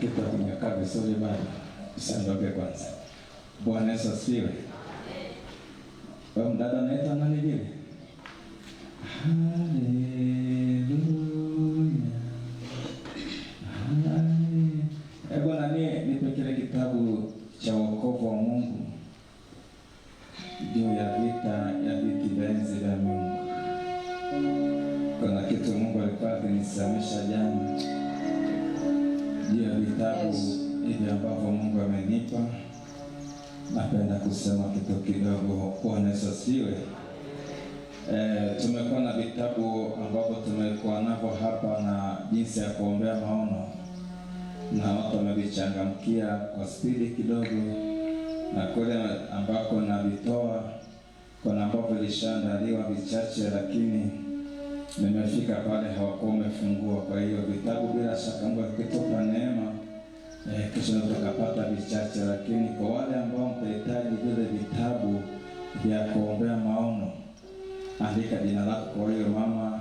kitu kimekaa vizuri bado. Usiondoke kwanza. Bwana Yesu asifiwe. Wewe mdada anaitwa nani vile? Haleluya. Bwana nipe kile kitabu cha wokovu wa Mungu juu ya viti vya enzi vya Mungu. Kuna kitu Mungu alikuwa akinisamisha jana juu ya vitabu hivi ambavyo Mungu amenipa. Napenda kusema kitu kidogo. Bwana Yesu asifiwe. Tumekuwa na vitabu ambavyo tumekuwa navyo hapa na jinsi ya kuombea maono, na watu wamevichangamkia kwa spidi kidogo, na kule ambako na vitoa kuna ambavyo vilishaandaliwa vichache, lakini nimefika pale hawakuwa wamefungua. Kwa hiyo vitabu bila shaka Mungu akitupa neema kisha tukapata vichache, lakini kwa wale ambao mtahitaji vile vitabu vya kuombea maono, andika jina lako. Kwa hiyo mama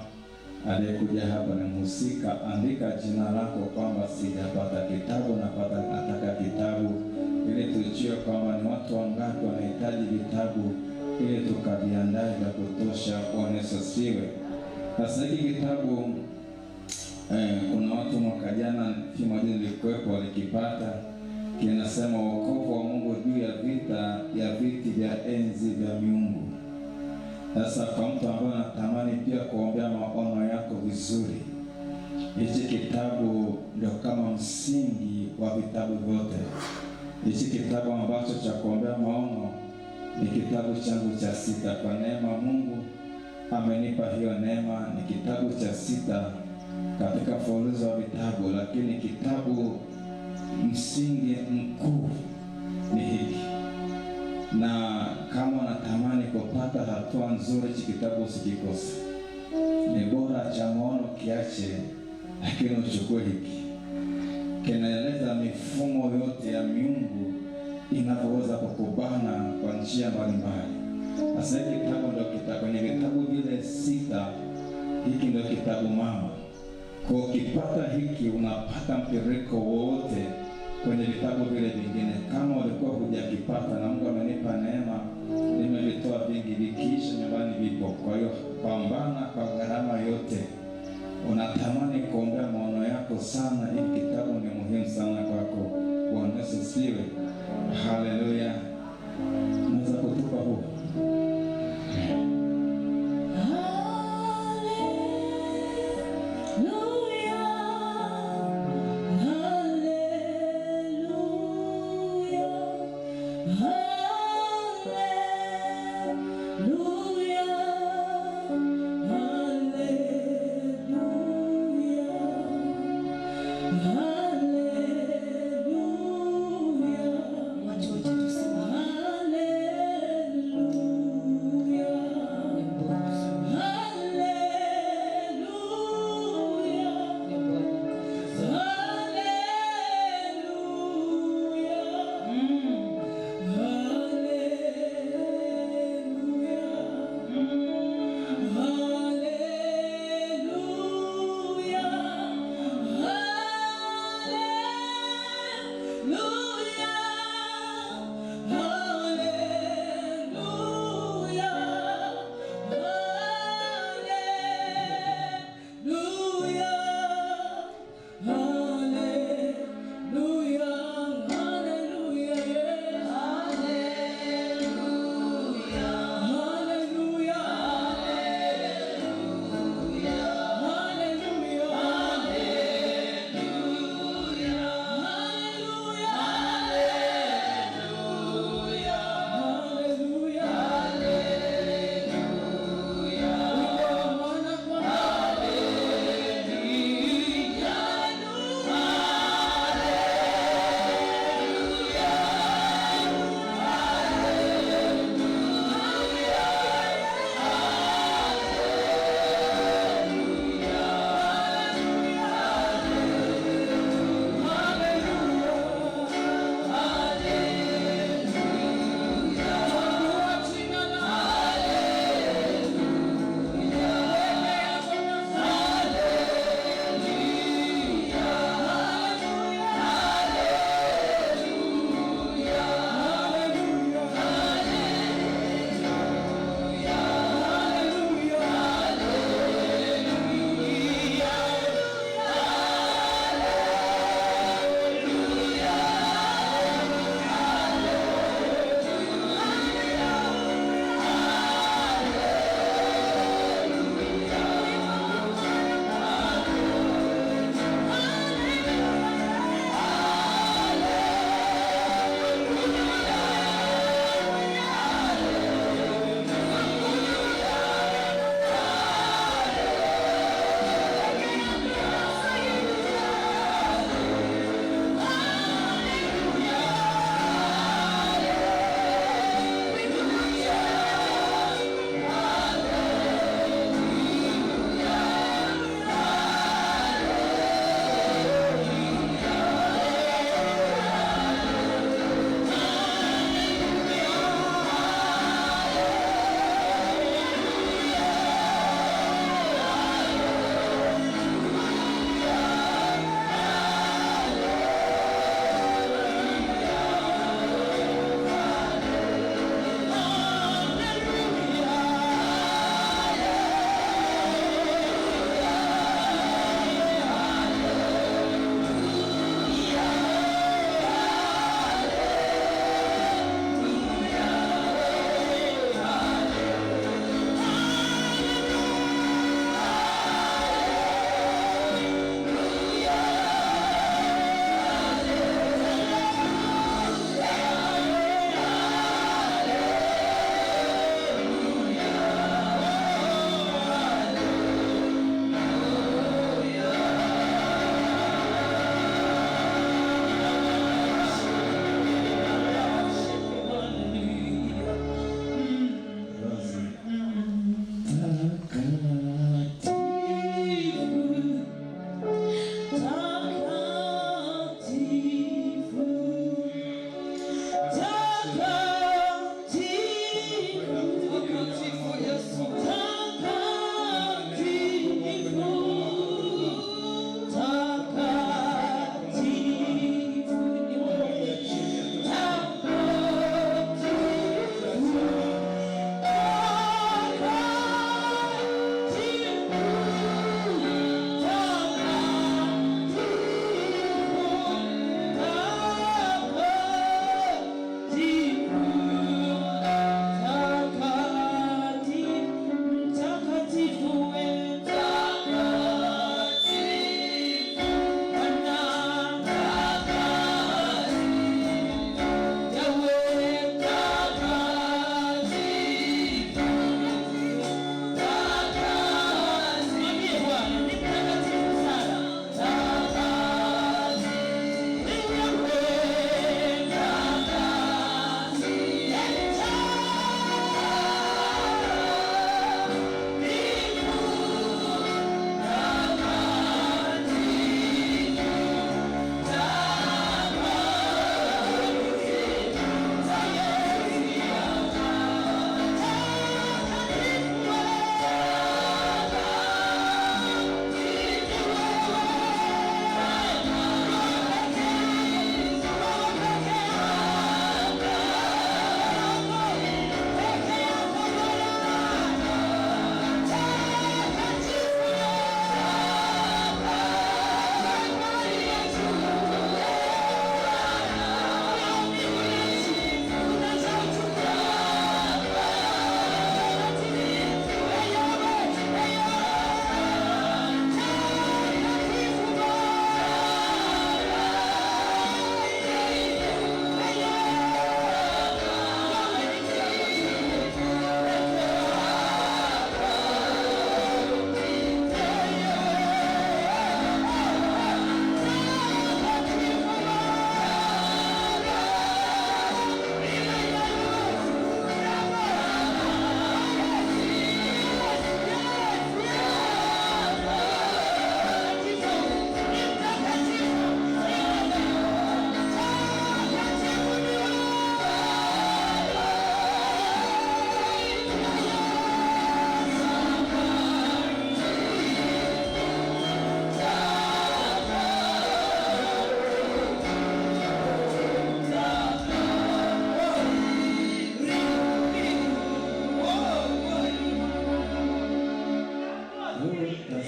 aliyekuja hapa ni mhusika, andika jina lako kwamba sijapata kitabu, nataka kitabu, ili tujue kwamba ni watu wangapi wanahitaji vitabu, ili tukaviandae vya kutosha. Bwana Yesu asifiwe. Sasa hiki kitabu kuna watu mwaka jana kimoja nilikuwepo walikipata, kinasema wokovu wa Mungu juu ya viti vya enzi vya miungu. Sasa kwa mtu ambaye anatamani pia kuombea maono yako vizuri, hichi kitabu ndio kama msingi wa vitabu vyote. Hichi kitabu ambacho cha kuombea maono ni kitabu changu cha 6. Kwa neema Mungu amenipa hiyo neema, ni kitabu cha 6 katika mfululizo wa vitabu, lakini kitabu msingi mkuu ni hiki. Na kama unatamani kupata hatua nzuri, hiki kitabu usikikose. Ni bora cha maono kiache, lakini uchukue hiki. Kinaeleza mifumo yote ya miungu inavyoweza kukubana kwa njia mbalimbali. Sasa hiki kitabu ndio kwenye vitabu vile 6, hiki ndio kitabu mama. Kwa ukipata hiki unapata mtiririko wote kwenye vitabu vile vingine. Kama ulikuwa hujakipata na Mungu amenipa neema, nimevitoa vingi, vikiisha nyumbani vipo. Kwa hiyo pambana kwa gharama yote. Unatamani kuombea maono yako sana, hiki kitabu ni muhimu sana kwako. Bwana Yesu asifiwe. Haleluya. Naweza kutupa huu.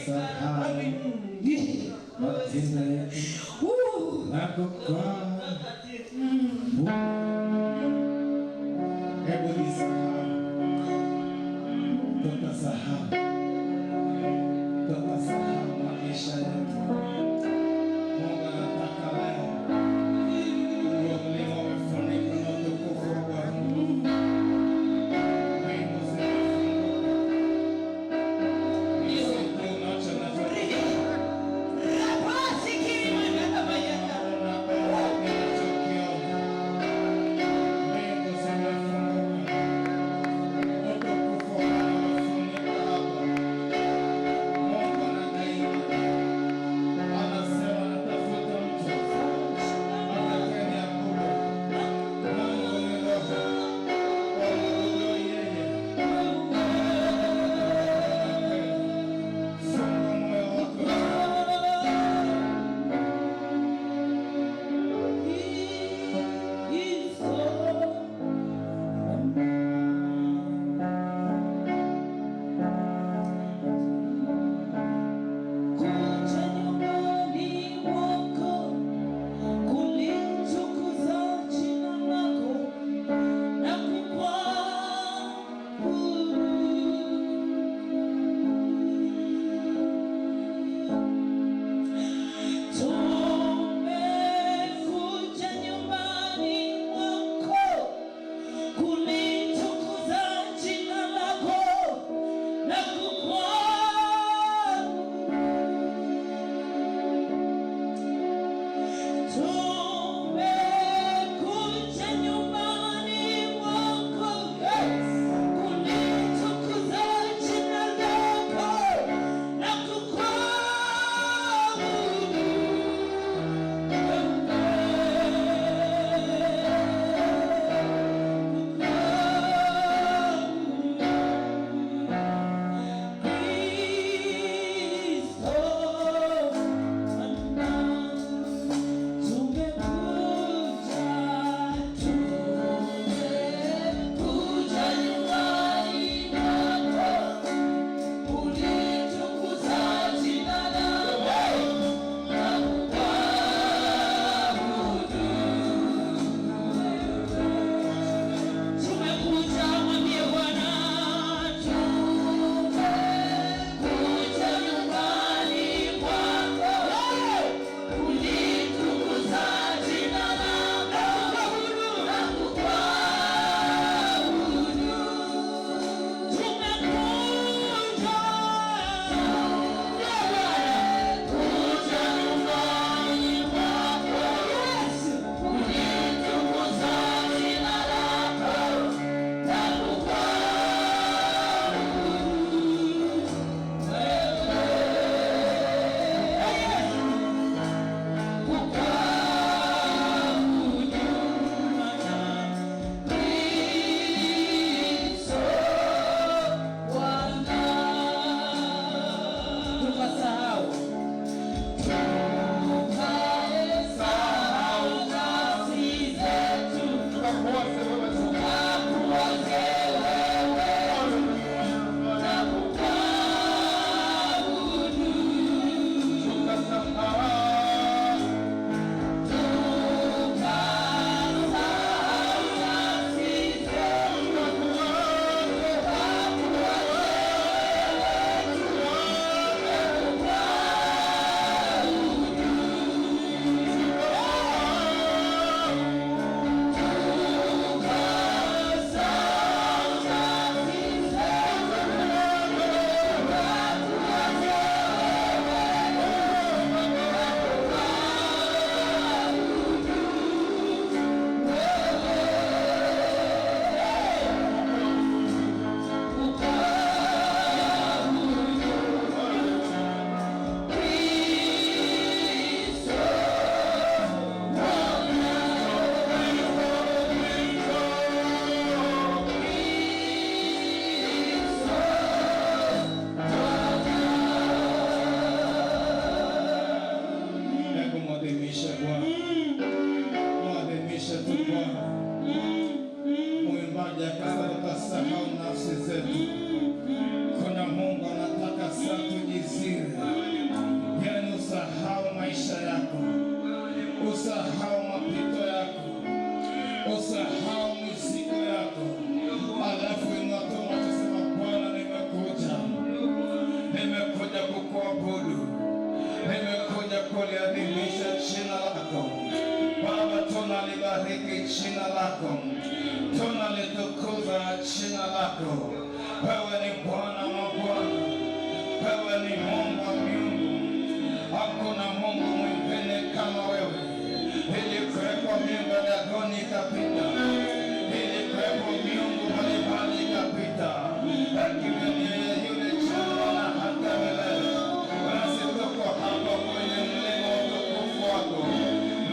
tusahau matendo yetu na kukwaa. Hebu nisahau, tutasahau maisha yetu. Mungu anataka leo uwe mlima umefunikwa na utukufu wa Bwana. Mbingu zimefunguka. miungu, wewe ni Bwana wa Bwana, wewe ni Mungu wa miungu. Hakuna Mungu mwingine kama wewe. Ilikuwepo miungu ya Dagoni ikapita, ilikuwepo miungu mbalimbali ikapita, lakini ni yule jana na hata milele. Nasi tuko hapa kwenye mlima wa utukufu wako,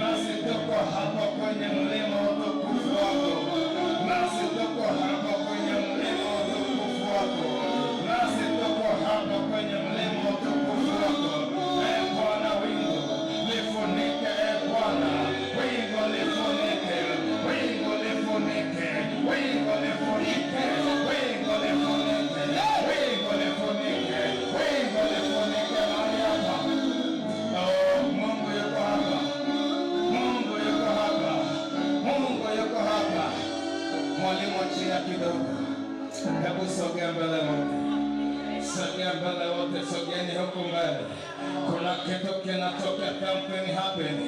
nasi tuko hapa kwenye mlima wa utukufu wako, nasi tuko hapa kwenye mlima wa utukufu wako, nasi tuko hapa kwenye mlima wa utukufu wako. Bwana, wingu lifunike, Bwana, wingu lifunike, wingu lifunike, wingu lifunike, wingu lifunike, wingu lifunike, wingu lifunike mahali hapa. Oh, Mungu yuko hapa, Mungu yuko hapa, Mungu yuko hapa. Mwalimu, achia kidogo, hebu sogea mbele wote, sogea mbele wote, sogeeni huku mbele. Kuna kitu kinatokea, something happening.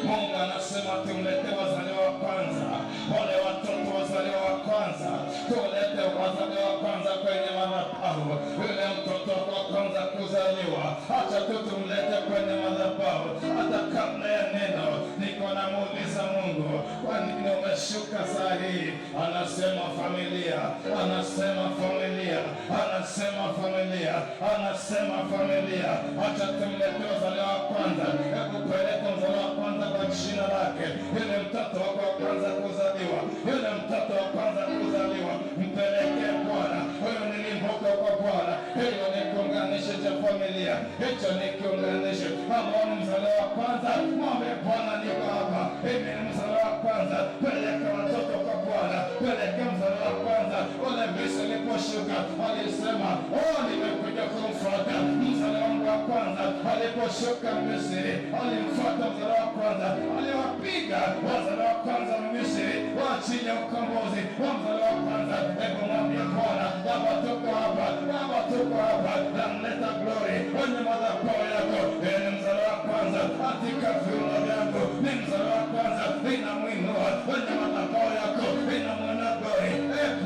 Mungu anasema tumlete wazaliwa wa kwanza, wale watoto wazaliwa wa kwanza, tulete wazaliwa wa kwanza kwenye madhabahu. Yule mtoto wa kwanza kuzaliwa, acha tu tumlete kwenye madhabahu. Hata kabla ya neno, niko namuuliza Mungu, kwa nini umeshuka saa hii? Anasema familia, anasema familia, anasema familia, anasema familia. Acha tumlete wazaliwa wa kwanza. Hebu peleka mzaliwa wa kwanza kwa jina lake. Yule mtoto wa kwanza kuzaliwa, yule mtoto wa kwanza kuzaliwa, mpeleke Bwana. Huyo nilimbuka kwa Bwana. Hiyo ni kiunganishi cha familia, hicho ni kiunganishi. Ambao ni mzaliwa wa kwanza, mwambie Bwana, niko hapa, mimi ni mzaliwa wa kwanza. Peleka watoto kwa Bwana, peleka mzaliwa wa kwanza. Ule Yesu aliposhuka alisema, oh, nimekuja kumfuata mzaliwa wangu wa kwanza. Aliposhuka Misri alimfuata mzaliwa wa kwanza, aliwapiga wazaliwa wa kwanza Misri wa chini ya ukombozi wa mzaliwa wa kwanza. Hebu mwambie Bwana, Baba tuko hapa, Baba tuko hapa, namleta glory kwenye madhabahu yako. Yeye ni mzaliwa wa kwanza katika viuno vyangu, ni mzaliwa wa kwanza, ninamwinua kwenye madhabahu yako, ninamwinua glory.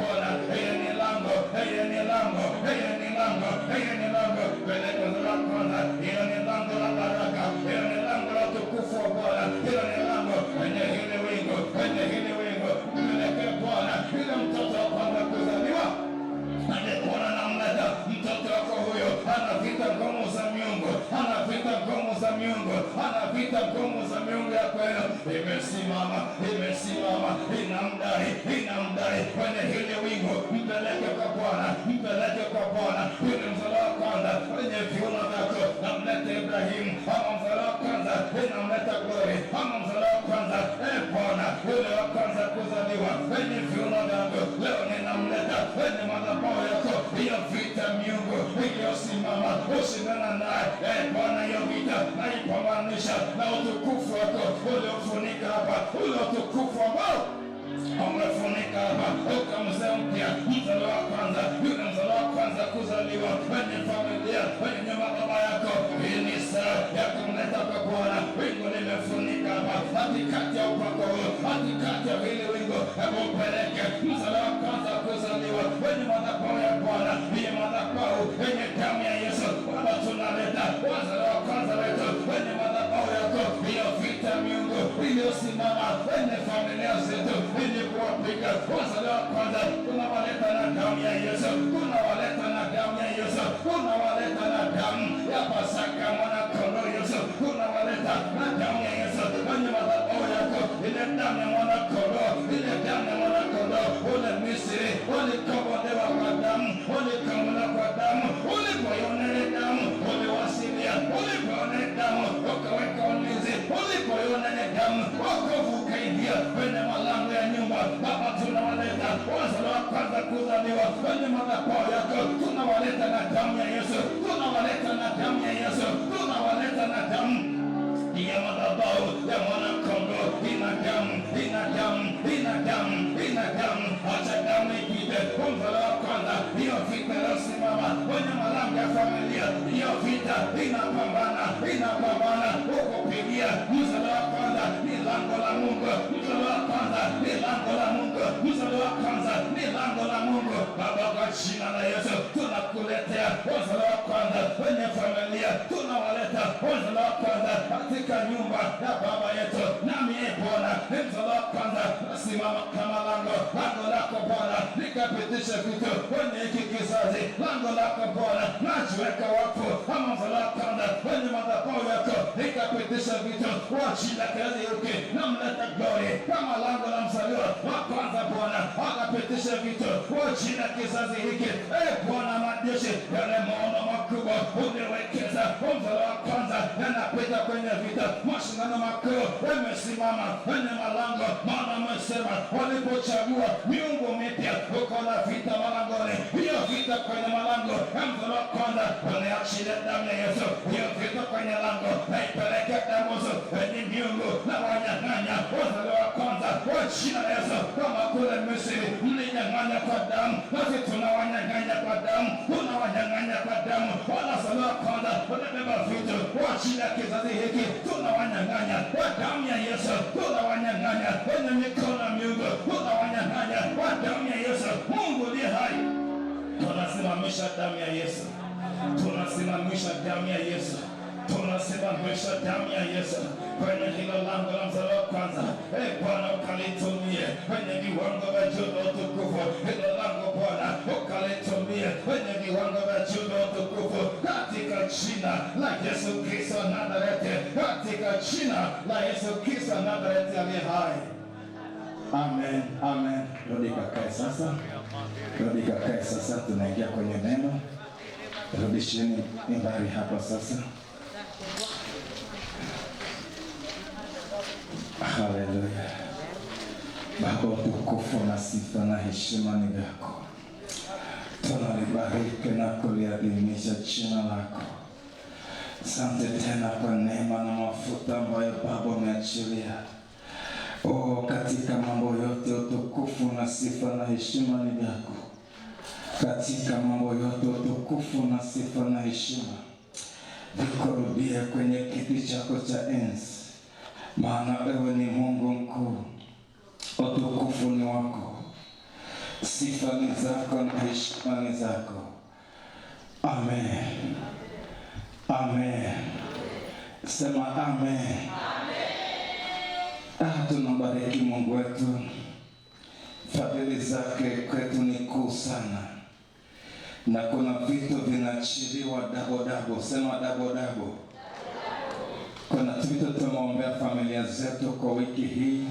Bwana, yeye ni lango, yeye ni lango, yeye ni lango, yeye ni lango. Peleka mzaliwa wa kwanza, hiyo ni lango la baraka, hiyo ni lango la utukufu wa Bwana, hiyo ni lango kwenye hili wingu, kwenye hili wingu. Peleke Bwana, yule mtoto wa kwanza kuzaliwa, Bwana namleta mtoto wako huyo, anavita ngumu za miungu, anavita ngumu za miungu, anavita ngumu za miungu ya kwenu. Imesimama, imesimama, inamdai, inamdai kwenye hili wingu. Mpeleke kwa Bwana, mpeleke kwa Bwana. Yule mzaliwa wa kwanza kwenye viuno vyako, namleta Ibrahimu. Ama mzaliwa wa kwanza, inamleta Glory. Ama mzaliwa wa kwanza, Bwana, yule wa kwanza kuzaliwa kwenye viuno vyako, leo ninamleta kwenye madhabahu yako. Hiyo vita miungu iliyosimama, ushindana naye Bwana. Hiyo vita naipambanisha na utukufu wako uliofunika hapa, ule utukufu ambao umefunika hapa. Uka mzee mpya, mzaliwa wa kwanza, yule mzaliwa wa kwanza kuzaliwa kwenye familia, kwenye nyumba baba yako. Hii ni saa ya kumleta kwa Bwana. Wingu limefunika hapa, katikati ya upako huo, katikati ya hili wingu. Hebu peleke mzaliwa wa kwanza kuzaliwa kwenye madhabahu ya Bwana. Hii madhabahu yenye damu ya Yesu, Baba, tunaleta wazaliwa wa kwanza wetu kwenye madhabahu yako. Hiyo vita miungu iliyosimama kwenye familia zetu ili kuwapiga wazaliwa wa kwanza, tunawaleta na damu ya Yesu, tunawaleta na damu ya Yesu, tunawaleta na damu ya Pasaka mwana kondoo Yesu, tunawaleta na damu ya Yesu kwenye madhabahu yako. Ile damu ya mwana kondoo, ile damu ya mwana kondoo. Ule Misri walikombolewa kwa damu, walikombolewa kwa damu. Ulipoiona ile damu uliwasilia, ulipoiona ile damu ukaweka ulinzi, ulipoiona ile damu wokovu ukaingia kwenye malango ya nyumba. Baba, tunawaleta wazaliwa wa kwanza kuzaliwa kwenye madhabahu yako, tunawaleta na damu ya Yesu, tunawaleta na damu ya Yesu, tunawaleta na damu ya madhabahu ya mwana kondoo. Ina damu, ina damu, ina damu, ina damu. Acha damu ipite mzaliwa wa kwanza. Hiyo vita iliyosimama kwenye malango ya familia, hiyo vita inapambana, inapambana ukupigia mzaliwa wa kwanza. Ni lango la Mungu, mzaliwa wa kwanza ni lango la Mungu, mzaliwa wa kwanza ni lango la Mungu. Baba, kwa jina la Yesu. Tunakuletea wazalo wa kwanza kwenye familia, tunawaleta wazalo wa kwanza katika nyumba ya baba yetu. Nami Bwana mzalo wa kwanza nasimama kama lango lako Bwana, nikapitisha vitu kwenye hiki kizazi. Lango lako Bwana najiweka wakfu kama mzalo wa kwanza kwenye madhabahu yako, nikapitisha vitu kwa jina kazi hiki. Namleta Glory kama lango la mzaliwa wa kwanza Bwana, akapitisha vitu kwa jina kizazi hiki. Bwana majeshi, yale maono makubwa uniwekeza mzalo wa kwanza yanapita kwenye vita, mashindano makuu yamesimama kwenye malango, maana amesema walipochagua miungu mipya uko na vita malangoni. Hiyo vita kwenye malango ya mzalo wa kwanza waliachilia damu ya Yesu. Hiyo vita kwenye lango naipeleke damu wenye miungu na wanyang'anya wazalo wa kwanza kwa jina la Yesu. Kama kule Misri mlinyang'anya kwa damu, nasi tunawanyang'anya kwa damu, tunawanyang'anya kwa damu. Wazalo wa kwanza wanabeba vitu kwa jina ya kizazi hiki, tunawanyang'anya kwa damu ya Yesu. Tunawanyang'anya kwenye mikono ya miungu, tunawanyang'anya kwa damu ya Yesu. Mungu ni hai. Tunasimamisha damu ya Yesu, tunasimamisha damu ya Yesu, tunasimamisha damu ya Yesu kwenye hilo lango la mzalo wa kwanza. Bwana ukalitumie kwenye viwango vya juu vya utukufu. Hilo lango Bwana ukalitumie kwenye viwango vya juu vya utukufu, katika jina la Yesu Kristo wa Nazareti, katika jina la Yesu Kristo wa Nazareti aliye hai. Amen, amen. Rudi kakae sasa, rudi kakae sasa. Tunaingia kwenye neno. Rudisheni mimbari hapa sasa. Haleluya. Baba, utukufu na sifa na heshima ni vyako. Tunalibariki na kuliadhimisha jina lako. Asante tena kwa neema na mafuta ambayo Baba umeachilia. Katika mambo yote utukufu na sifa na heshima ni vyako. Katika mambo yote utukufu na sifa na heshima vikurudie kwenye kiti chako cha enzi, maana wewe ni Mungu mkuu. Utukufu ni wako, sifa ni zako na heshima ni zako. Amen, amen. Sema amen. Tunabariki Mungu wetu, fadhili zake kwetu ni kuu sana, na kuna vitu vinachiliwa dabo. Sema dabo. Kuna vitu tumeombea familia zetu kwa wiki hii,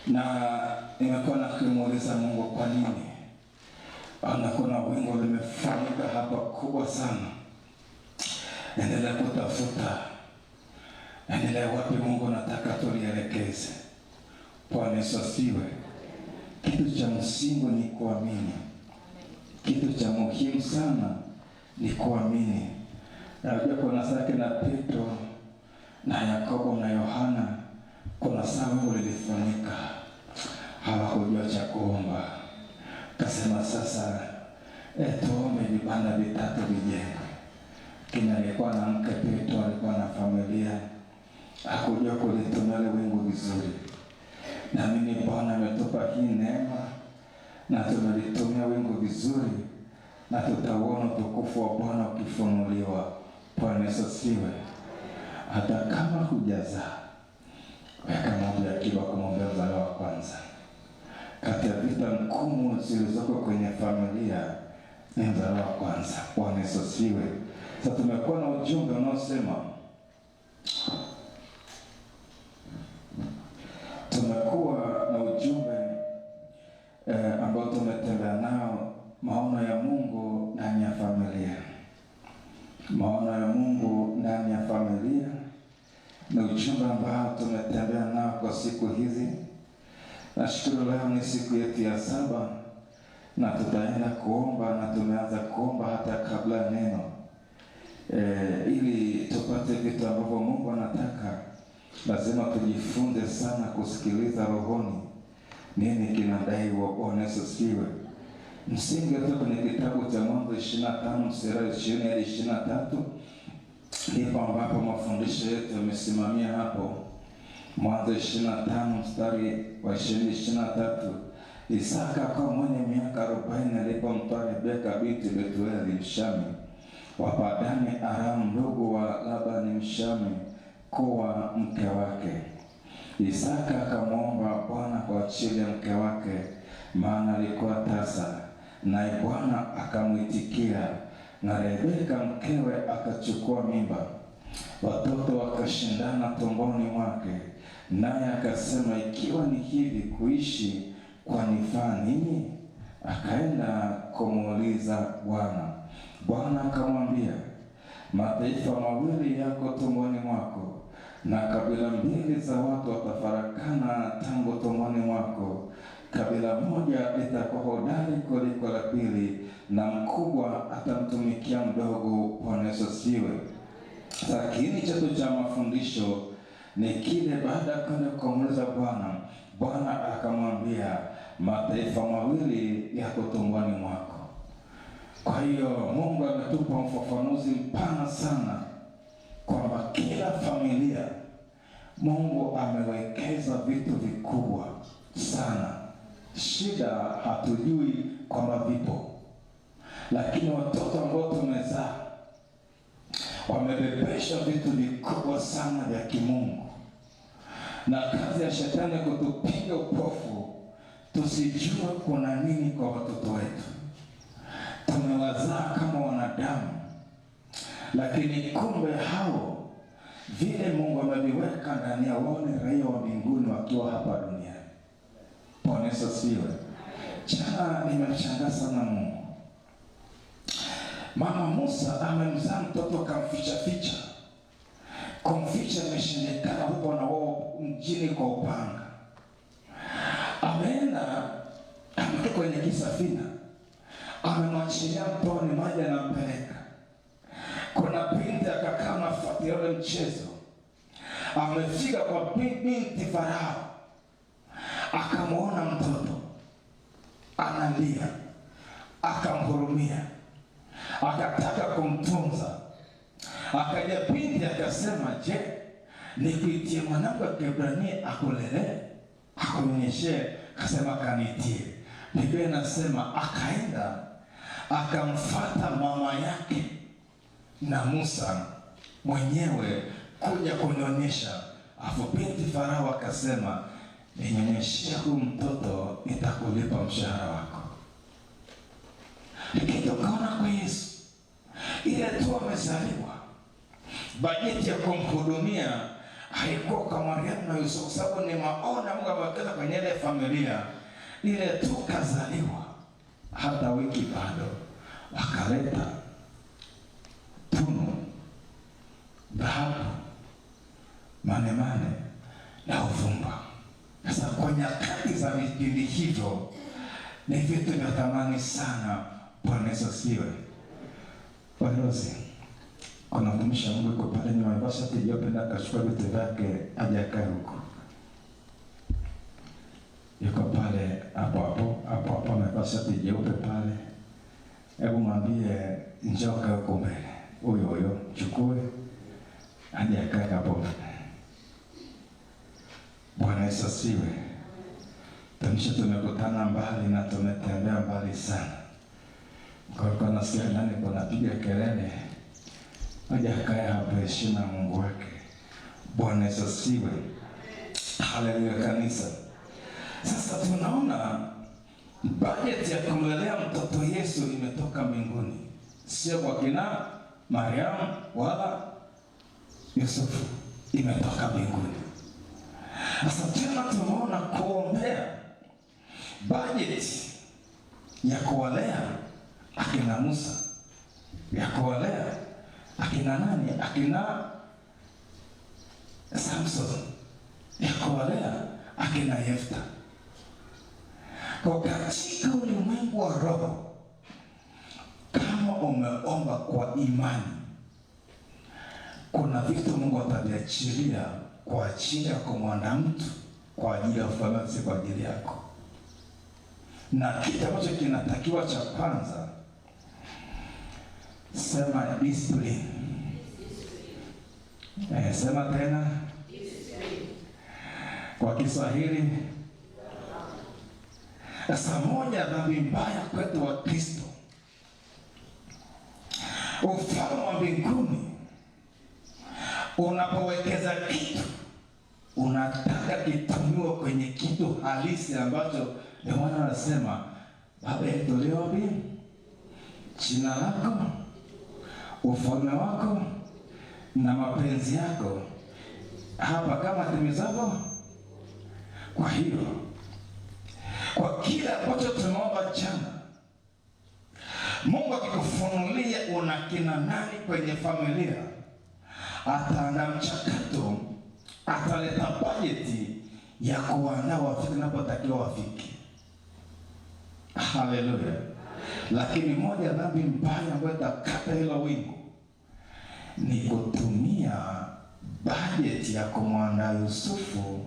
na nimekuwa nakimuuliza Mungu kwa nini. Kuna wingu limefunika hapa kubwa sana. Endelea kutafuta, endelea wapi Mungu nataka tulielekeze. Bwana Yesu asifiwe. Kitu cha msingi ni kuamini. Kitu cha muhimu sana ni kuamini. Najua kuna sake na Petro na Yakobo na Yohana, kuna saa wingu lilifunika, hawakujua cha kuomba. Kasema sasa tuombe vibanda vitatu vijengwe. Kina alikuwa na mke Petro, alikuwa na familia, hakujua kulitumia wingu vizuri. Na mimi Bwana ametupa hii neema, na tunalitumia wingu vizuri, na tutaona utukufu wa Bwana ukifunuliwa. Bwana Yesu asifiwe. Hata kama hujazaa, weka mambo ya akiba kumwombea mzalo wa kwanza. Kati ya vita mkumu zilizoko kwenye familia ni mzalo wa kwanza. Bwana Yesu asifiwe. Sasa tumekuwa na ujumbe unaosema, ambao tumetembea nao, maono ya Mungu ndani ya familia. Maono ya Mungu ndani ya familia ni ujumbe ambao tumetembea nao kwa siku hizi. Nashukuru leo ni siku yetu ya 7 na tutaenda kuomba, na tumeanza kuomba hata kabla neno, ili tupate vitu ambavyo Mungu anataka. Lazima tujifunze sana kusikiliza rohoni nini kinadaiwa. Bwana Yesu asifiwe. Msingi wetu kwenye kitabu cha Mwanzo 25 mstari 20 hadi 23 ndipo ambapo mafundisho yetu yamesimamia hapo. Mwanzo 25 mstari wa 20-23 Isaka akawa mwenye miaka 40 alipomtoa Rebeka binti Betueli Mshami wa Padani Aram, ndugu wa Labani Mshami, kuwa mke wake. Isaka akamwomba Bwana kwa ajili ya mke wake, maana alikuwa tasa, naye Bwana akamwitikia, na Rebeka mkewe akachukua mimba. Watoto wakashindana tumboni mwake, naye akasema, ikiwa ni hivi kuishi kwanifaa nini? Akaenda kumuuliza Bwana. Bwana akamwambia, mataifa mawili yako tumboni mwako, na kabila mbili za watu watafarakana tangu tumboni mwako. Kabila moja litakuwa hodari kuliko la pili, na mkubwa atamtumikia mdogo. Bwana Yesu asifiwe. Lakini chetu cha mafundisho ni kile, baada ya kwenda kumuuliza Bwana, Bwana akamwambia, mataifa mawili yako tumboni mwako. Kwa hiyo Mungu ametupa mfafanuzi mpana sana kwamba kila familia Mungu amewekeza vitu vikubwa sana. Shida hatujui kwamba vipo, lakini watoto ambao tumezaa wamebebesha vitu vikubwa sana vya kimungu, na kazi ya shetani kutupiga upofu tusijue kuna nini kwa watoto wetu. Tumewazaa kama wanadamu, lakini kumbe hao vile Mungu ameviweka ndani ya wao ni raia wa mbinguni wakiwa hapa duniani. Bwana Yesu asifiwe. Jana nimemshangaa sana Mungu. Mama Musa amemzaa mtoto kamficha ficha. Kumficha imeshindikana huko na wao mjini kwa upanga. Ameenda ametoka kwenye kisafina, amemwachilia mtoni, maji anampeleka. Kuna binti akakaa nafuatia ule mchezo. Amefika kwa binti Farao, akamwona mtoto analia, akamhurumia, akataka kumtunza. Akaja binti akasema, je, nikuitie mwanangu wa Kiebrania akulele, akunyeshe? Akasema, kanitie. Biblia inasema akaenda akamfuata mama yake na Musa mwenyewe kuja kunionyesha. Afu binti Farao akasema, ninyonyeshia huyu mtoto, nitakulipa mshahara wako. Ikitokana kwa Yesu, ile tu amezaliwa, bajeti ya kumhudumia haikuwa kwa Mariamu na Yusufu, sababu ni maona Mungu amewekeza kwenye ile familia. Ile tu kazaliwa, hata wiki bado, wakaleta tunu, dhahabu, manemane na uvumba. Sasa kwa nyakati za vipindi hivyo ni vitu vya thamani sana. Bwana Yesu asifiwe. Balozi, kuna mtumishi wa Mungu yuko pale nyuma, basi atijopenda akachukua vitu vyake aje akae huko. Yuko pale hapo amevaa shati jeupe pale. Hebu mwambie njoo kae huko mbele. Huyo chukue aje akae hapo. Bwana Yesu asifiwe. Tumekutana mbali na tumetembea mbali sana. Kwa nasikia ndani kunapiga kelele, aje akae hapo, heshima ya Mungu wake. Bwana Yesu asifiwe. Haleluya kanisa. Sasa tunaona bajeti ya kumlelea mtoto Yesu imetoka mbinguni, sio kwa kina Mariamu wala Yusufu, imetoka mbinguni. Sasa tena tunaona kuombea bajeti ya kuwalea akina Musa, ya kuwalea akina nani, akina Samson, ya kuwalea akina Yefta. Kwa katika ulimwengu wa roho, kama umeomba kwa imani, kuna vitu Mungu ataviachilia kwa ajili ya kumwanda mtu, kwa ajili ya ufalme, si kwa ajili yako. Na kitu ambacho kinatakiwa cha kwanza, sema discipline. Sema tena kwa Kiswahili. Sasa moja dhambi mbaya kwetu wa Kristo, ufalme wa mbinguni unapowekeza kitu unataka kitumiwe kwenye kitu halisi ambacho ndio maana wanasema Baba yetu ulio mbinguni, jina lako, ufalme wako na mapenzi yako hapa kama timizavyo. Kwa hiyo kwa kila ambacho tumeomba jana, Mungu akikufunulia una kina nani kwenye familia, ataandaa mchakato, ataleta bajeti ya kuandaa wafike napotakiwa wafike. Haleluya. Lakini moja dhambi mbaya ambayo itakata hilo wingu ni kutumia bajeti ya kumwandaa Yusufu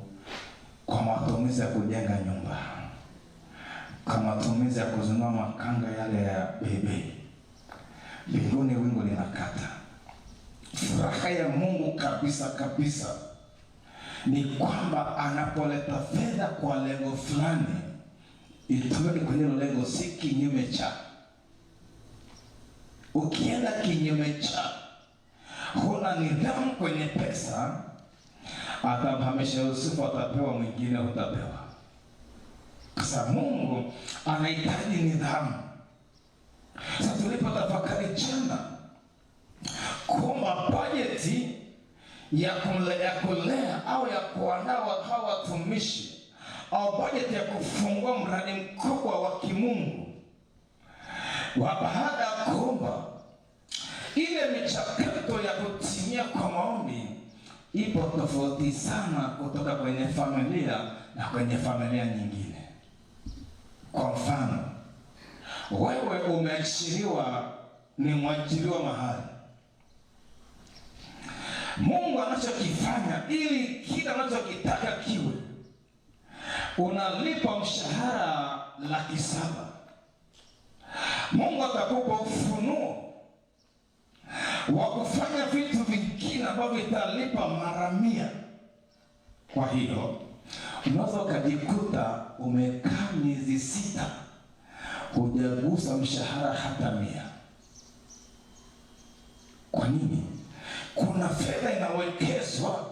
kwa matumizi ya kujenga nyumba, kwa matumizi ya kuzunua makanga yale ya bebe. Mbinguni wingu linakata. Furaha ya Mungu kabisa kabisa ni kwamba anapoleta fedha kwa lengo fulani, itumike kwenye lengo, si kinyume cha. Ukienda kinyume cha, huna nidhamu kwenye pesa, atamhamisha Yusufu, atapewa mwingine, utapewa. Sasa Mungu anahitaji nidhamu. Sasa tulipotafakari jana kwamba bajeti ya kulea au ya kuandaa hawa watumishi au bajeti ya kufungua mradi mkubwa wa kimungu wa baada ya kuomba, ile michakato ya kutimia kwa maombi ipo tofauti sana kutoka kwenye familia na kwenye familia nyingine. Kwa mfano, wewe umeachiliwa, ni mwajiriwa mahali. Mungu anachokifanya ili kila anachokitaka kiwe, unalipa mshahara 700,000. Mungu atakupa ufunuo wa kufanya vitu vingine ambavyo vitalipa mara 100. Kwa hiyo unaweza ukajikuta umekaa miezi 6 hujagusa mshahara hata 100. Kwa nini? Kuna fedha inawekezwa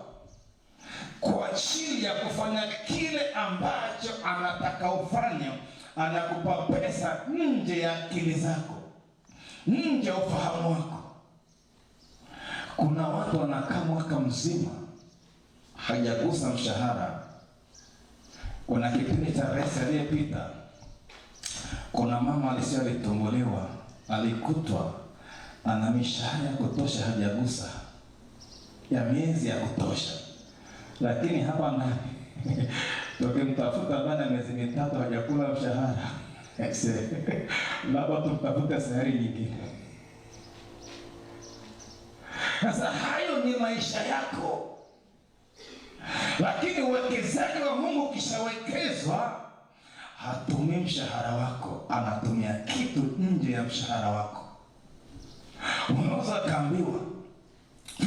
kwa ajili ya kufanya kile ambacho anataka ufanye. Anakupa pesa nje ya akili zako, nje ya ufahamu wako. Kuna watu wanakaa mwaka mzima hajagusa mshahara. Kuna kipindi cha rais aliyepita, kuna mama alitumbuliwa, alikutwa ana mishahara ya kutosha, hajagusa ya miezi ya kutosha. Lakini hapa ndani tukimtafuta ndani ya miezi 3 hajakula mshahara, labda tumtafuta sayari nyingine. Sasa hayo ni maisha yako. Lakini uwekezaji wa Mungu ukishawekezwa, hatumii mshahara wako, anatumia kitu nje ya mshahara wako. Unaweza kaambiwa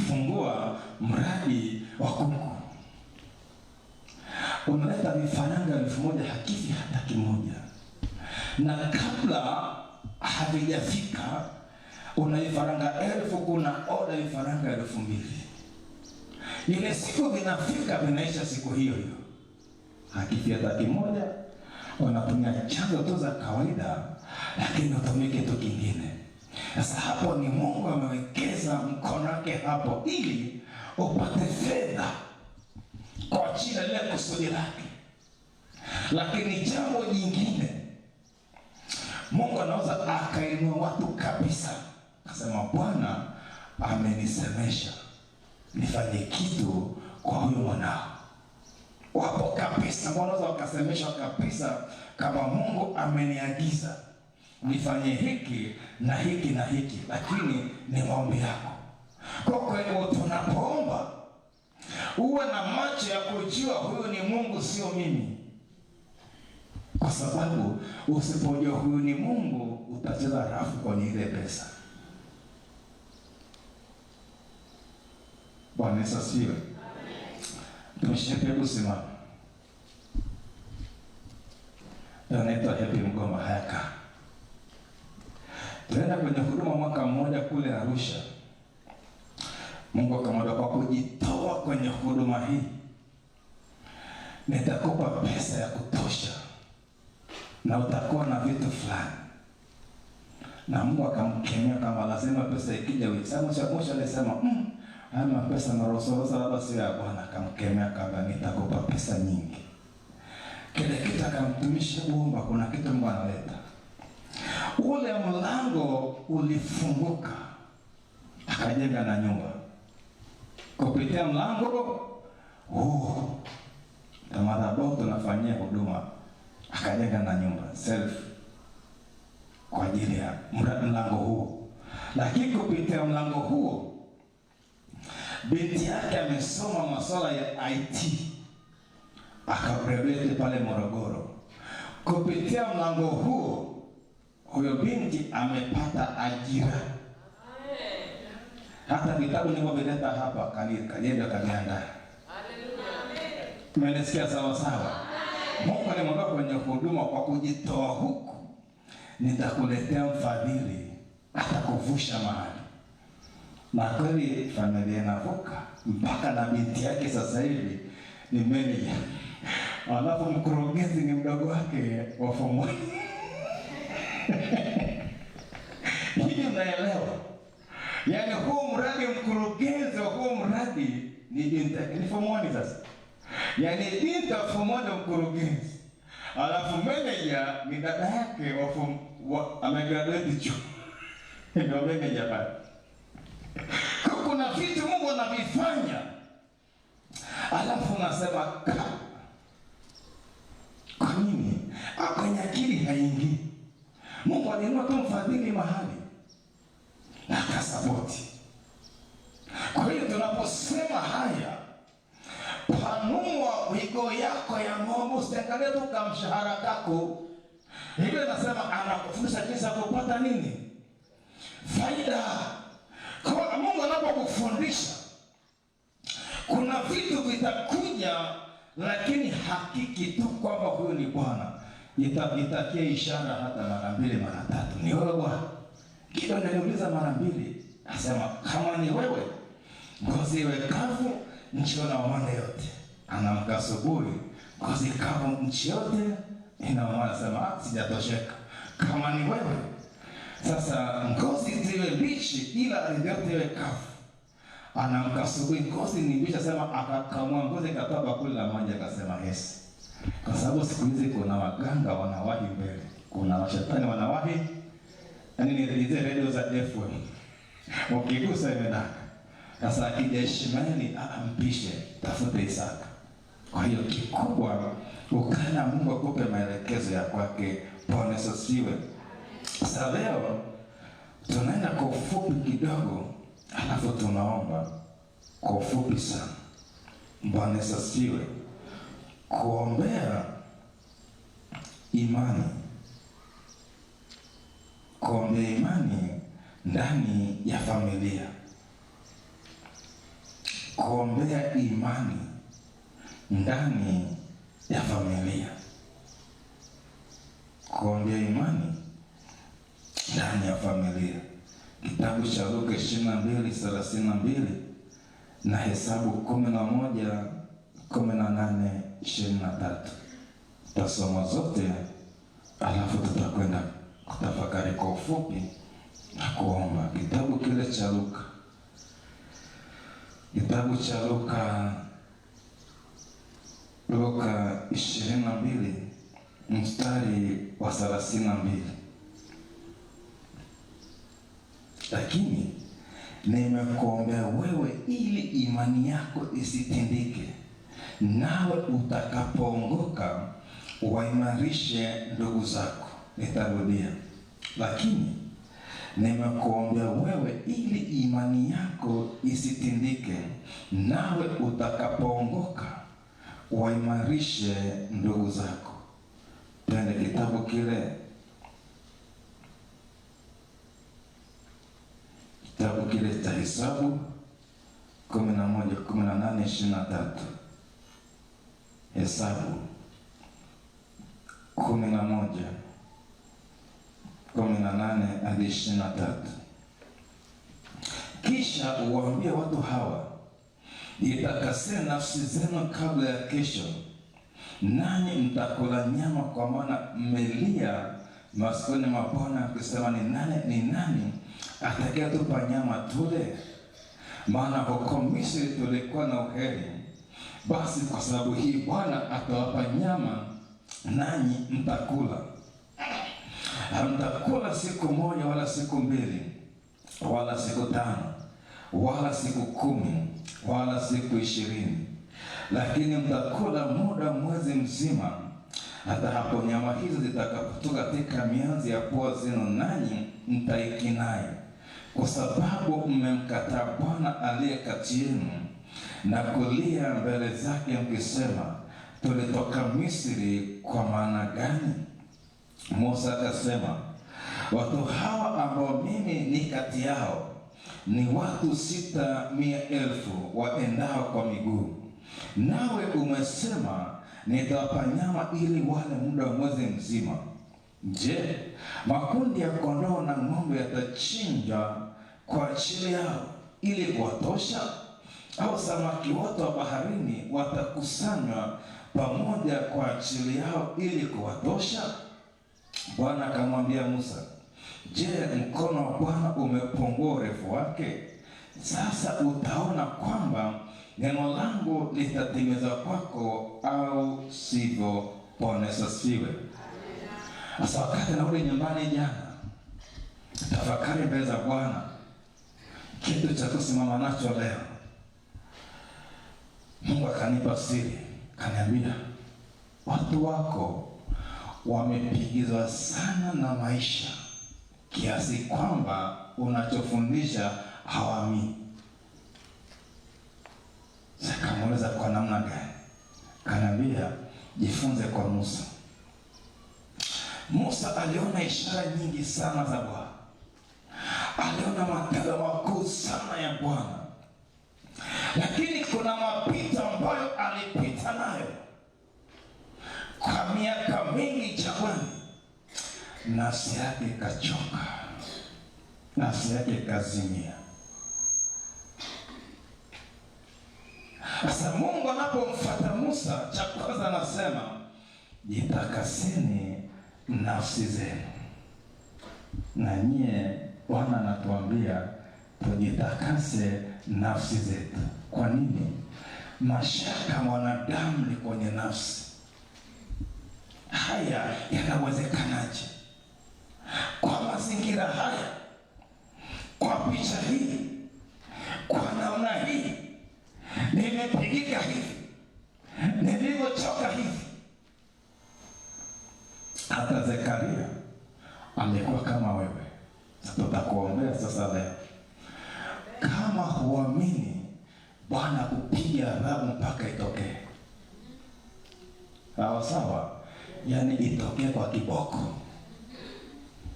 fungua mradi wa kuku, unaleta vifaranga 1,000, hakifi hata kimoja, na kabla havijafika una vifaranga 1,000, kuna oda vifaranga 2,000. Ile siku vinafika, vinaisha siku hiyo hiyo, hakifi hata kimoja. Unatumia chanzo tu za kawaida, lakini utumike kitu kingine. Sasa hapo ni Mungu amewekeza mkono wake hapo ili upate fedha kwa ajili ya kusudi lake. Lakini jambo jingine, Mungu anaweza akainua watu kabisa, akasema Bwana amenisemesha nifanye kitu kwa huyo mwanao. Wapo kabisa, wanaweza wakasemeshwa kabisa kama Mungu ameniagiza nifanye hiki na hiki na hiki, lakini ni maombi yako. Kwa hiyo tunapoomba uwe na macho ya kujua huyu ni Mungu, sio mimi. Kwa sababu usipojua huyu ni Mungu, utacheza rafu kwenye ile pesa. Bwana Yesu asifiwe. Tumeshike kusimama. anaitwa Happy Mgoma Hayaka. Tunaenda kwenye huduma mwaka mmoja kule Arusha. Mungu akamwambia kwa kujitoa kwenye huduma hii nitakupa pesa ya kutosha na utakuwa na vitu fulani. Na Mungu akamkemea kama lazima pesa ikija mwisho alisema ama pesa na rosa labda sio ya Bwana. Akamkemea kama nitakupa pesa nyingi. Kile kitu akamtumisha kuomba, kuna kitu Mungu analeta. Ule mlango ulifunguka, akajenga na nyumba kupitia mlango huu. Madhabahu tunafanyia huduma, akajenga na nyumba self kwa ajili ya mlango huo. Lakini kupitia mlango huo binti yake amesoma masuala ya IT, akagraduate pale Morogoro. Kupitia mlango huo huyo binti amepata ajira. Hata vitabu nilivyovileta hapa kalienda kaniandaa. Mmenisikia sawa sawa? Mungu alimwambia kwenye huduma, kwa kujitoa huku nitakuletea mfadhili atakuvusha mahali. Na kweli familia inavuka mpaka na binti yake sasa hivi ni manager. Alafu mkurugenzi ni mdogo wake wa form 1. Hivi mnaelewa? Yaani huu mradi, mkurugenzi wa huu mradi ni binti yake, ni form 1 sasa. Yaani binti wa form 1 mkurugenzi. Alafu manager ni dada yake wa form amegraduate chuo. Ndio manager pale. Kuna vitu Mungu anavifanya. Alafu unasema kwa nini? Kwenye akili haingii. Mungu alinua tu mfadhili mahali na akasapoti. Kwa hiyo tunaposema haya, panua wigo yako ya Mungu, usiangalie tu kama mshahara kako. Hivyo nasema anakufundisha jinsi ya kupata nini? Faida. Kwa Mungu anapokufundisha, kuna vitu vitakuja, lakini hakiki tu kwamba huyo ni Bwana. Itakia ishara hata mara 2 mara 3. Ni wewe Bwana. Kido niliuliza mara 2. Asema kama ni wewe, ngozi iwe kavu, nchi na umande yote. Anaamka asubuhi, ngozi kavu nchi yote inaomba, sema sijatosheka. Kama ni wewe, sasa ngozi ziwe bichi ila ardhi yote iwe kavu. Anaamka asubuhi, ngozi ni bichi, sema akakamua ngozi katoa bakuli la maji, akasema yes. Kwa sababu siku hizi kuna waganga wanawahi mbele, kuna washetani wanawahi. Yaani ni hizo radio za FM. Ukigusa imedaka. Sasa akija Ishmaeli ampishe, tafute Isaka. Kwa hiyo kikubwa ukana Mungu akupe maelekezo ya kwake. Bwana asifiwe. Sasa leo tunaenda kwa ufupi kidogo, alafu tunaomba kwa ufupi sana. Bwana asifiwe. Kuombea imani. Kuombea imani ndani ya familia. Kuombea imani ndani ya familia. Kuombea imani ndani ya familia. Kitabu cha Luka 22:32 na Hesabu 11:18-23. Tasoma zote, alafu tutakwenda kutafakari kwa ufupi na kuomba. Kitabu kile cha Luka. Kitabu cha Luka 22 mstari wa 32. Lakini nimekuombea wewe ili imani yako isitindike, nawe utakapoongoka waimarishe ndugu zako. Nitarudia. Lakini nimekuombea wewe ili imani yako isitindike, nawe utakapoongoka waimarishe ndugu zako. Twende kitabu kile. Kitabu kile cha Hesabu 11:18-23. Hesabu 11:18-23. Kisha uwaambie watu hawa, jitakaseni nafsi zenu kabla ya kesho, nanyi mtakula nyama, kwa maana mmelia masikioni mwa Bwana kusema, ni nani atakayetupa nyama tule? Maana huko Misri tulikuwa na uheri. Basi kwa sababu hii Bwana atawapa nyama, nanyi mtakula. Hamtakula siku moja wala siku mbili wala siku 5 wala siku 10 wala siku 20, lakini mtakula muda mwezi mzima, hata hapo nyama hizo zitakapotoka katika mianzi ya pua zenu, nanyi mtaikinai, kwa sababu mmemkataa Bwana aliye kati yenu na kulia mbele zake mkisema, tulitoka Misri kwa maana gani? Musa akasema, watu hawa ambao mimi ni kati yao ni watu 600,000 waendao kwa miguu, nawe umesema nitawapa nyama ili wale muda wa mwezi mzima. Je, makundi ya kondoo na ng'ombe yatachinjwa kwa ajili yao ili kuwatosha? Au samaki wote wa baharini watakusanywa pamoja kwa ajili yao ili kuwatosha? Bwana akamwambia Musa, je, mkono wa Bwana umepungua urefu wake? Sasa utaona kwamba neno langu litatimiza kwako, au sivyo. Bwana asifiwe. Sasa wakati narudi nyumbani jana, tafakari mbele za Bwana kitu cha kusimama nacho leo. Mungu akanipa siri, kaniambia, watu wako wamepigizwa sana na maisha kiasi kwamba unachofundisha hawaamini. Sikamuuliza kwa namna gani? Kaniambia, jifunze kwa Musa. Musa aliona ishara nyingi sana za Bwana, aliona matendo makuu sana ya Bwana, lakini kuna mapito ambayo alipita nayo kwa miaka mingi jangwani. Nafsi yake ikachoka, nafsi yake ikazimia. Sasa Mungu anapomfuata Musa, cha kwanza anasema, jitakaseni nafsi zenu. Na nyie Bwana anatuambia tujitakase nafsi zetu. Kwa nini? Mashaka mwanadamu ni kwenye nafsi. Haya yanawezekanaje? Kwa mazingira haya, kwa picha hii, kwa namna hii, nimepigika hivi, nilivyochoka hivi. Hata Zekaria amekuwa kama wewe. Sasa tutakuombea sasa leo. Kama huamini, Bwana kupiga adhabu mpaka itokee. Sawa? Yaani itokee kwa kiboko.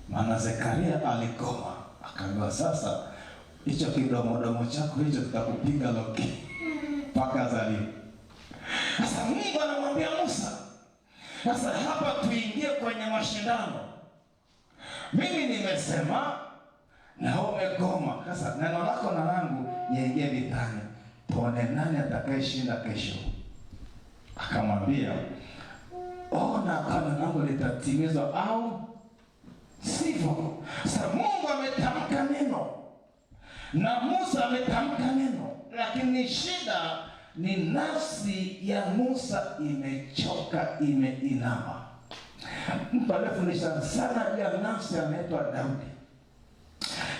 Maana Zekaria aligoma, akaambiwa sasa hicho kidomo chako hicho tutakupiga loki mpaka zaliwe. Sasa Mungu anamwambia Musa, sasa hapa tuingie kwenye mashindano. Mimi nimesema na umegoma. Sasa neno lako na langu yaingie vitani, tuone nani atakayeshinda kesho. Akamwambia, ona kama langu litatimizwa au sivyo. Sasa Mungu ametamka neno na Musa ametamka neno, lakini shida ni nafsi ya Musa imechoka, imeinama. Mtu aliyefundisha sana juu ya nafsi anaitwa Daudi.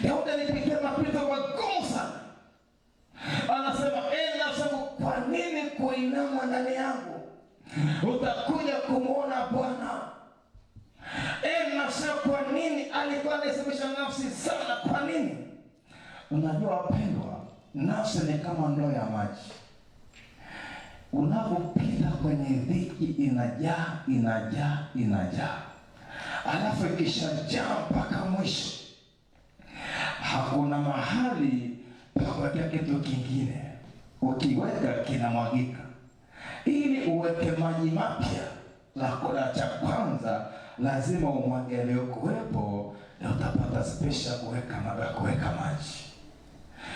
Daudi alipitia mapito magumu sana. Anasema, nafsi yangu, kwa nini kuinama ndani yangu? Utakuja kumuona Bwana. Nafsi yangu, kwa nini? Alikuwa anasemesha nafsi sana. Kwa nini? Unajua wapendwa, nafsi ni kama ndoo ya maji. Unapopita kwenye dhiki inajaa. Alafu ikishajaa mpaka mwisho, hakuna mahali pa kuweka kitu kingine. Ukiweka kinamwagika. Ili uweke maji mapya, la cha kwanza lazima umwage yaliyokuwepo, na utapata special kuweka maji.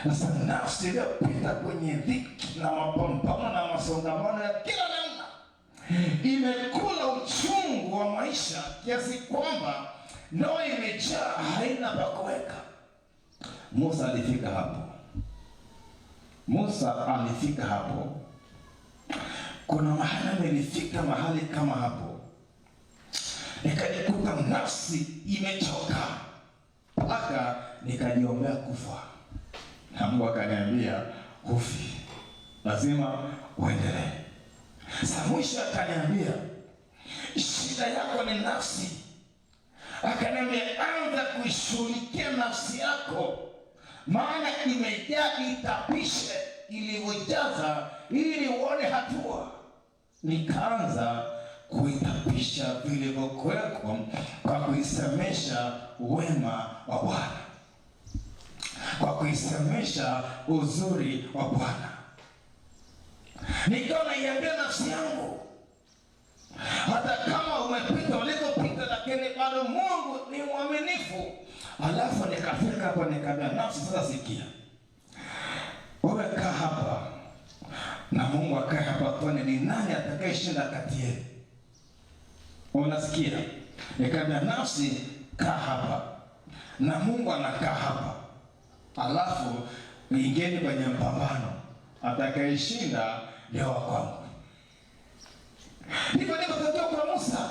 Sasa nafsi iliyopita kwenye dhiki na mapambano na masongamano ya kila namna imekula uchungu wa maisha kiasi kwamba ndoa imejaa, haina pa kuweka. Musa alifika hapo. Kuna mahali nilifika mahali kama hapo, nikajikuta nafsi imechoka mpaka nikajiombea kufa, na Mungu akaniambia hufi, lazima uendelee. Sasa mwisho akaniambia shida yako ni nafsi. Akaniambia anza kuishughulikia nafsi yako, maana imejaa, itapishe ilivyojaza ili uone hatua. Nikaanza kuitapisha vilivyokuweko kwa kuisemesha wema wa Bwana, kwa kuisemesha uzuri wa Bwana. Nikawa naiambia nafsi yangu, hata kama umepita ulikopita, lakini bado Mungu ni mwaminifu. Alafu nikafika hapa nikaambia nafsi, sasa sikia, wewe kaa hapa na Mungu akae hapa, tuone ni nani atakayeshinda kati yetu. Unasikia? Nikaambia nafsi, kaa hapa na Mungu anakaa hapa, alafu ingeni kwenye mpambano, atakayeshinda ndio wa kwangu. Ndivyo tokea kwa Musa.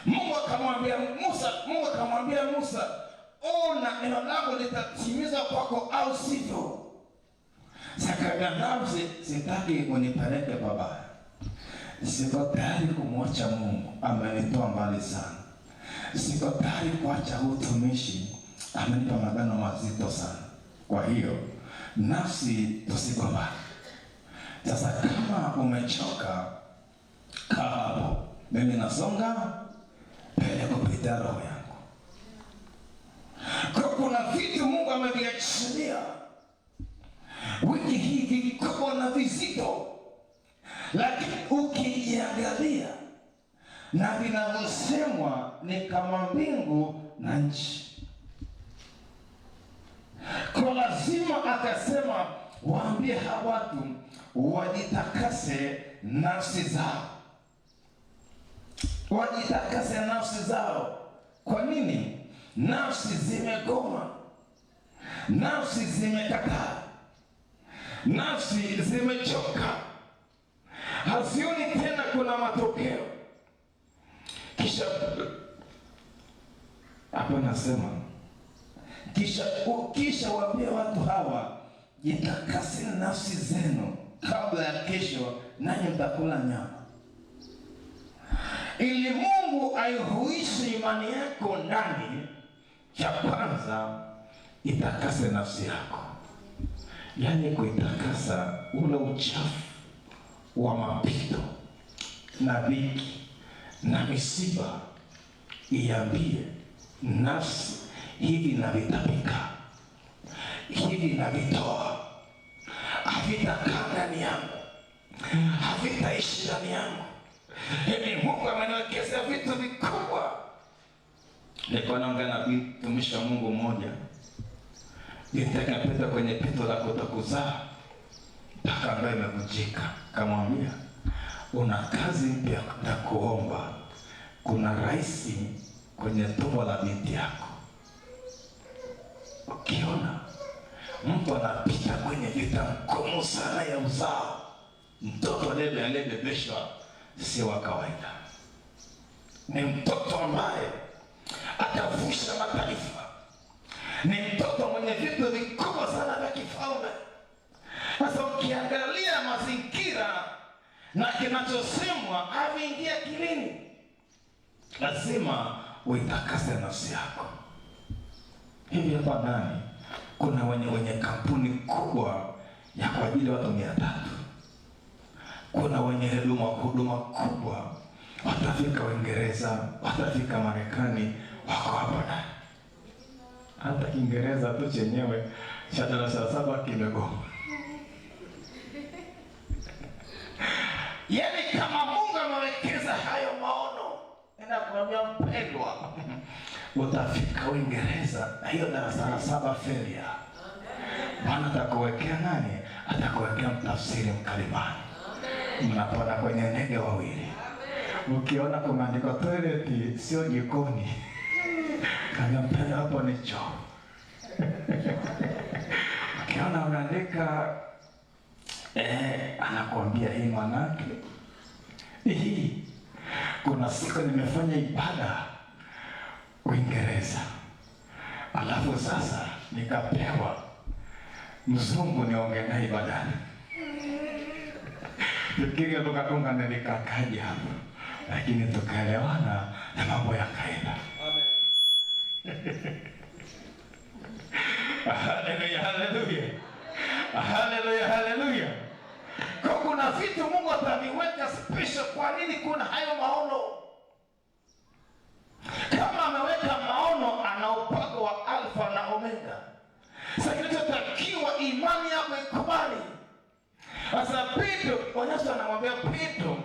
Mungu akamwambia Musa, ona neno langu litatimizwa kwako au sivyo. Sakaga nafsi, sitaki unipeleke babaya. Siko tayari kumwacha Mungu, amenitoa mbali sana. Siko tayari kuacha utumishi, amenipa magano mazito sana. Kwa hiyo nafsi, tusigombane. Sasa kama umechoka, kaa hapo, mimi nasonga mbele kupitia roho yangu. Kwa kuna vitu Mungu ameviachilia wiki hii vikubwa na vizito, lakini ukijiangalia na vinavyosemwa ni kama mbingu na nchi. Kwa lazima akasema waambie hawa watu wajitakase nafsi zao. Wajitakase nafsi zao. Kwa nini? Nafsi zimegoma, nafsi zimekataa, nafsi zimechoka, hazioni tena kuna matokeo. Hapo nasema kisha waambie watu hawa, jitakase nafsi zenu kabla ya kesho nanyi mtakula nyama. Ili Mungu aihuishe imani yako ndani, cha kwanza itakase nafsi yako. Yaani kuitakasa ule uchafu wa mapito na dhiki na misiba. Iambie nafsi, hivi navitapika, hivi navitoa, havitakaa ndani yangu, havitaishi ndani yangu. Hivi Mungu ameniwekeza vitu vikubwa. Nilikuwa naongea na mtumishi wa Mungu mmoja, nitakapita kwenye pito la kutokuzaa mpaka ambayo imevunjika. Kamwambia, una kazi mpya ya kuomba. Kuna rais kwenye tumbo la binti yako. Ukiona mtu anapita kwenye vita ngumu sana ya uzao, mtoto aliyebebeshwa si wa kawaida. Ni mtoto ambaye atavusha mataifa. Ni mtoto mwenye vitu vikubwa sana vya kifalme. Sasa ukiangalia mazingira na kinachosemwa haviingia kilini. Lazima uitakase nafsi yako. Hivi hapa ndani kuna wenye kampuni kubwa ya kwa ajili watu 300. Kuna wenye huduma kubwa, watafika Uingereza, watafika Marekani, wako hapa ndani. Hata Kiingereza tu chenyewe cha darasa la 7 kimegoma. Yaani kama Mungu amewekeza hayo maono Anamwambia mpendwa, utafika Uingereza na hiyo darasa la 7 failure. Bwana atakuwekea nani? Atakuwekea mtafsiri mkalimani. Mnapanda kwenye ndege wawili. Ukiona kumeandikwa toilet sio jikoni, kama mpendwa hapo ni choo. Ukiona unaandika anakuambia hii manake hii. Kuna siku nimefanya ibada Uingereza, alafu sasa nikapewa mzungu niongee naye ibadani. Fikiri tukatunga nilikakaje hapo, lakini tukaelewana na mambo yakaenda. Haleluya, haleluya. Haleluya, haleluya. Kwa kuna vitu Mungu ataviweka special. Kwa nini kuna hayo maono? Kama ameweka maono, ana upako wa Alfa na Omega. Sasa kinachotakiwa imani yako ikubali. Sasa Petro, Yesu anamwambia Petro,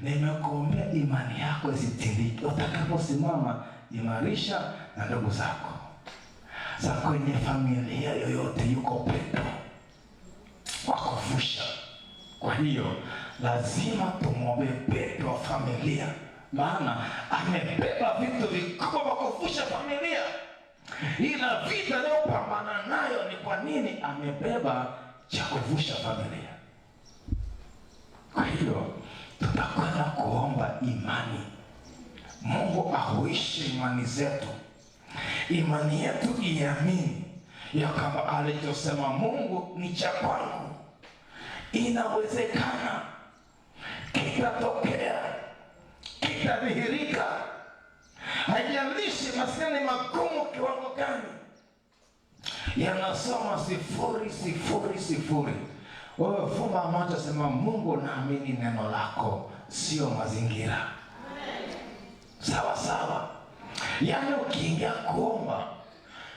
nimekuombea imani yako isitindike. Utakaposimama imarisha na ndugu zako. Sasa kwenye familia yoyote yuko Petro wakuvusha. Kwa hiyo lazima tumwombe Petro wa familia, maana amebeba vitu vikubwa vya kuvusha familia. Ila vita anayopambana nayo ni kwa nini amebeba cha kuvusha familia. Kwa hiyo tutakwenda kuomba imani. Mungu ahuishe imani zetu. Imani yetu iamini ya kwamba alichosema Mungu ni cha kwangu. Inawezekana, kitatokea, kitadhihirika. Haijalishi maskini magumu kiwango gani. Yanasoma 000. Wewe fumba macho, sema Mungu, naamini neno lako, sio mazingira. Sawa sawa. Yaani ukiingia kuomba,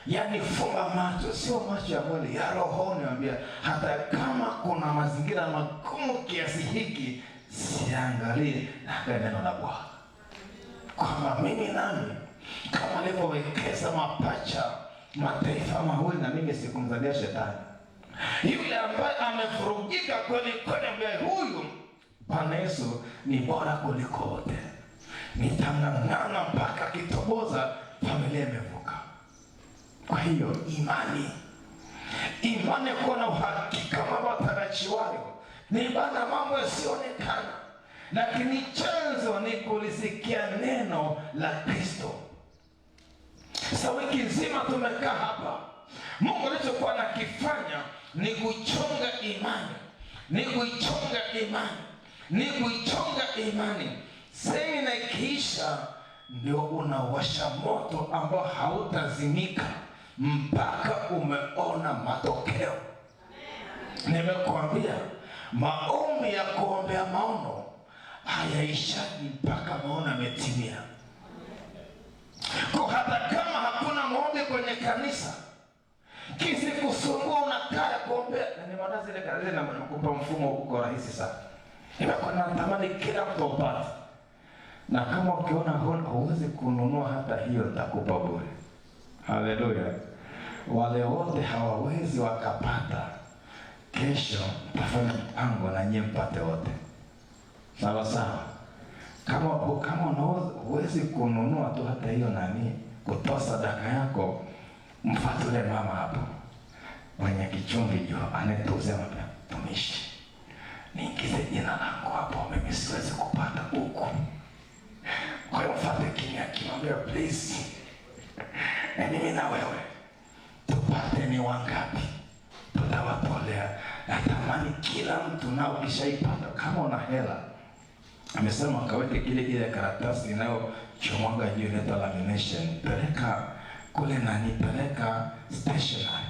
yaani fumba macho, sio macho ya mwili, ya rohoni. Ambia hata kama kuna mazingira magumu kiasi hiki, siangalie na neno la Bwana. Kwamba mimi nami kama alivyowekeza mapacha mataifa mawili, na mimi sikumzalia shetani. Yule ambaye amevurugika kweli kweli, ambaye huyu Bwana Yesu ni bora kuliko wote. Nitang'ang'ana mpaka kitoboza, familia imevuka. Kwa hiyo imani kuwa na uhakika mambo tarajiwayo ni bana mambo yasionekana, lakini chanzo ni kulisikia neno la Kristo. Sasa wiki nzima tumekaa hapa, Mungu alichokuwa anakifanya ni kuchonga imani, ni kuichonga imani. Semina ikiisha, ndio unawasha moto ambao hautazimika mpaka umeona matokeo. Nimekuambia maombi ya kuombea maono hayaishaji mpaka maono yametimia. Kwa hata kama hakuna maombi kwenye kanisa, kisi kusumbua unakaa kuombea. Na nimeona zile kanisa na mkupa mfumo uko rahisi sana. Nimekuwa natamani kila mtu upate. Na kama ukiona huwezi kununua hata hiyo, nitakupa bure. Haleluya. Wale wote hawawezi wakapata, kesho mtafanya mpango na nyie mpate wote. Sawa sawa. Kama huwezi kununua tu hata hiyo kutoa sadaka yako, mfuate yule mama hapo mwenye kichungi juu anayetuzema, tumishi, niingize jina langu hapo, mimi siwezi kupata huku. Kwa hiyo mfuate kimya, kimwambia please, na mimi na wewe tupate ni wangapi, tutawatolea. Natamani kila mtu nao kishaipata, kama una hela, amesema kaweke ile karatasi inayochomwaga juu, inaitwa lamination, peleka kule peleka stationery.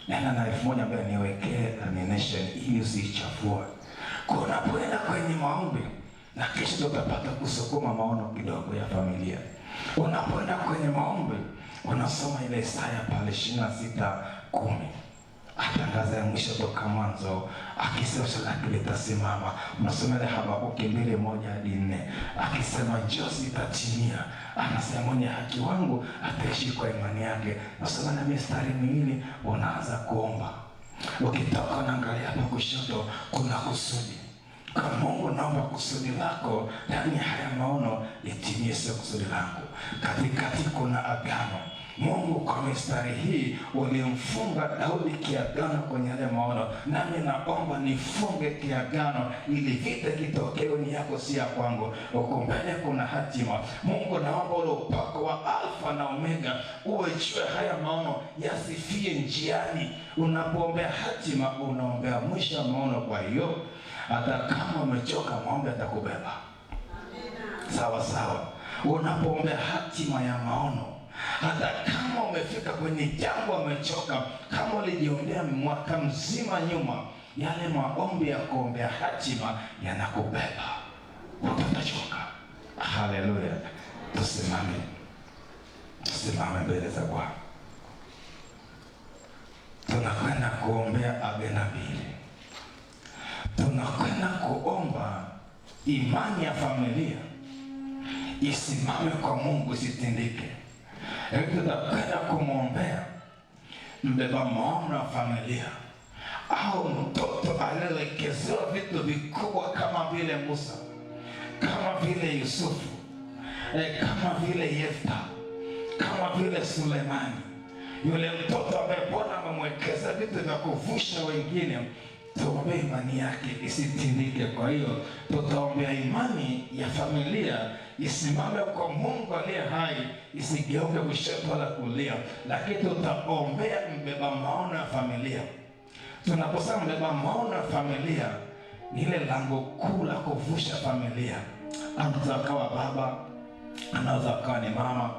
Nena na 1000 ambaye niwekee lamination ili usichafue. Kuna kwenda kwenye maombi na kisha utapata kusukuma maono kidogo ya familia. Unapoenda kwenye maombi, unasoma ile Isaya pale 26:10. atangaza ya mwisho toka mwanzo, akisema lake litasimama. Mnasoma ile Habakuki 2:1-4, akisema njozi itatimia. Anasema mwenye haki wangu ataishi kwa imani yake. Nasoma na mistari miwili, unaanza kuomba. Ukitoka unaangalia hapa kushoto, kuna kusudi. Kwa Mungu naomba kusudi lako ndani haya maono litimie, sio kusudi langu. Katikati kuna agano. Mungu kwa mistari hii ulimfunga Daudi kiagano kwenye yale maono, nami naomba nifunge kiagano ili vita kitokeo ni yako, si ya kwangu. Huko mbele kuna hatima. Mungu naomba ule upako wa Alfa na Omega uwe juu haya maono, yasifie njiani. Unapoombea hatima, unaombea mwisho wa maono. Kwa hiyo hata kama umechoka, maombi atakubeba. Sawa sawa. Unapoombea hatima ya maono, hata kama umefika kwenye jambo umechoka, kama ulijiombea mwaka mzima nyuma, yale maombi ya kuombea hatima yanakubeba. Utachoka. Haleluya. Tusimame mbele za Bwana. Tunakwenda kuombea agenda mbili. Tunakwenda kuomba imani ya familia isimame kwa Mungu, isitindike. Tutakwenda kumwombea mbeba maono ya familia, au mtoto aliyewekezewa vitu vikubwa kama vile Musa, kama vile Yusufu, kama vile Yefta, kama vile Sulemani. Yule mtoto ambaye Bwana amemwekeza vitu vya kuvusha wengine, tuombee imani yake isitindike. Kwa hiyo tutaombea imani ya familia isimame kwa Mungu aliye hai, isigeuke kushoto wala kulia. Lakini tutaombea mbeba maono ya familia. Tunaposema mbeba maono ya familia, ni ile lango kuu la kuvusha familia. Anaweza kawa baba, anaweza kawa ni mama,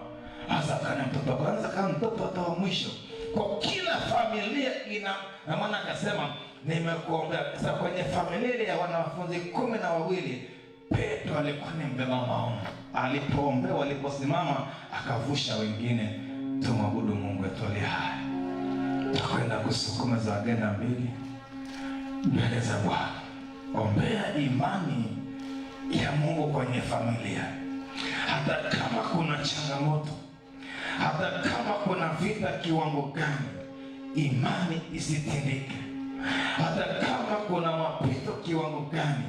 anaweza kawa ni mtoto, anaweza kawa mtoto hata wa mwisho. Kwa kila familia ina, na maana akasema nimekuombea. Sasa kwenye familia ya wanafunzi 12, Petro alikuwa ni mbeba maono. Alipoombewa, waliposimama, akavusha wengine. Tumwabudu Mungu wetu aliye hai. Tutakwenda kusukuma za agenda mbili mbele za Bwana. Ombea imani ya Mungu kwenye familia. Hata kama kuna changamoto, hata kama kuna vita kiwango gani, imani isitindike. Hata kama kuna mapito kiwango gani,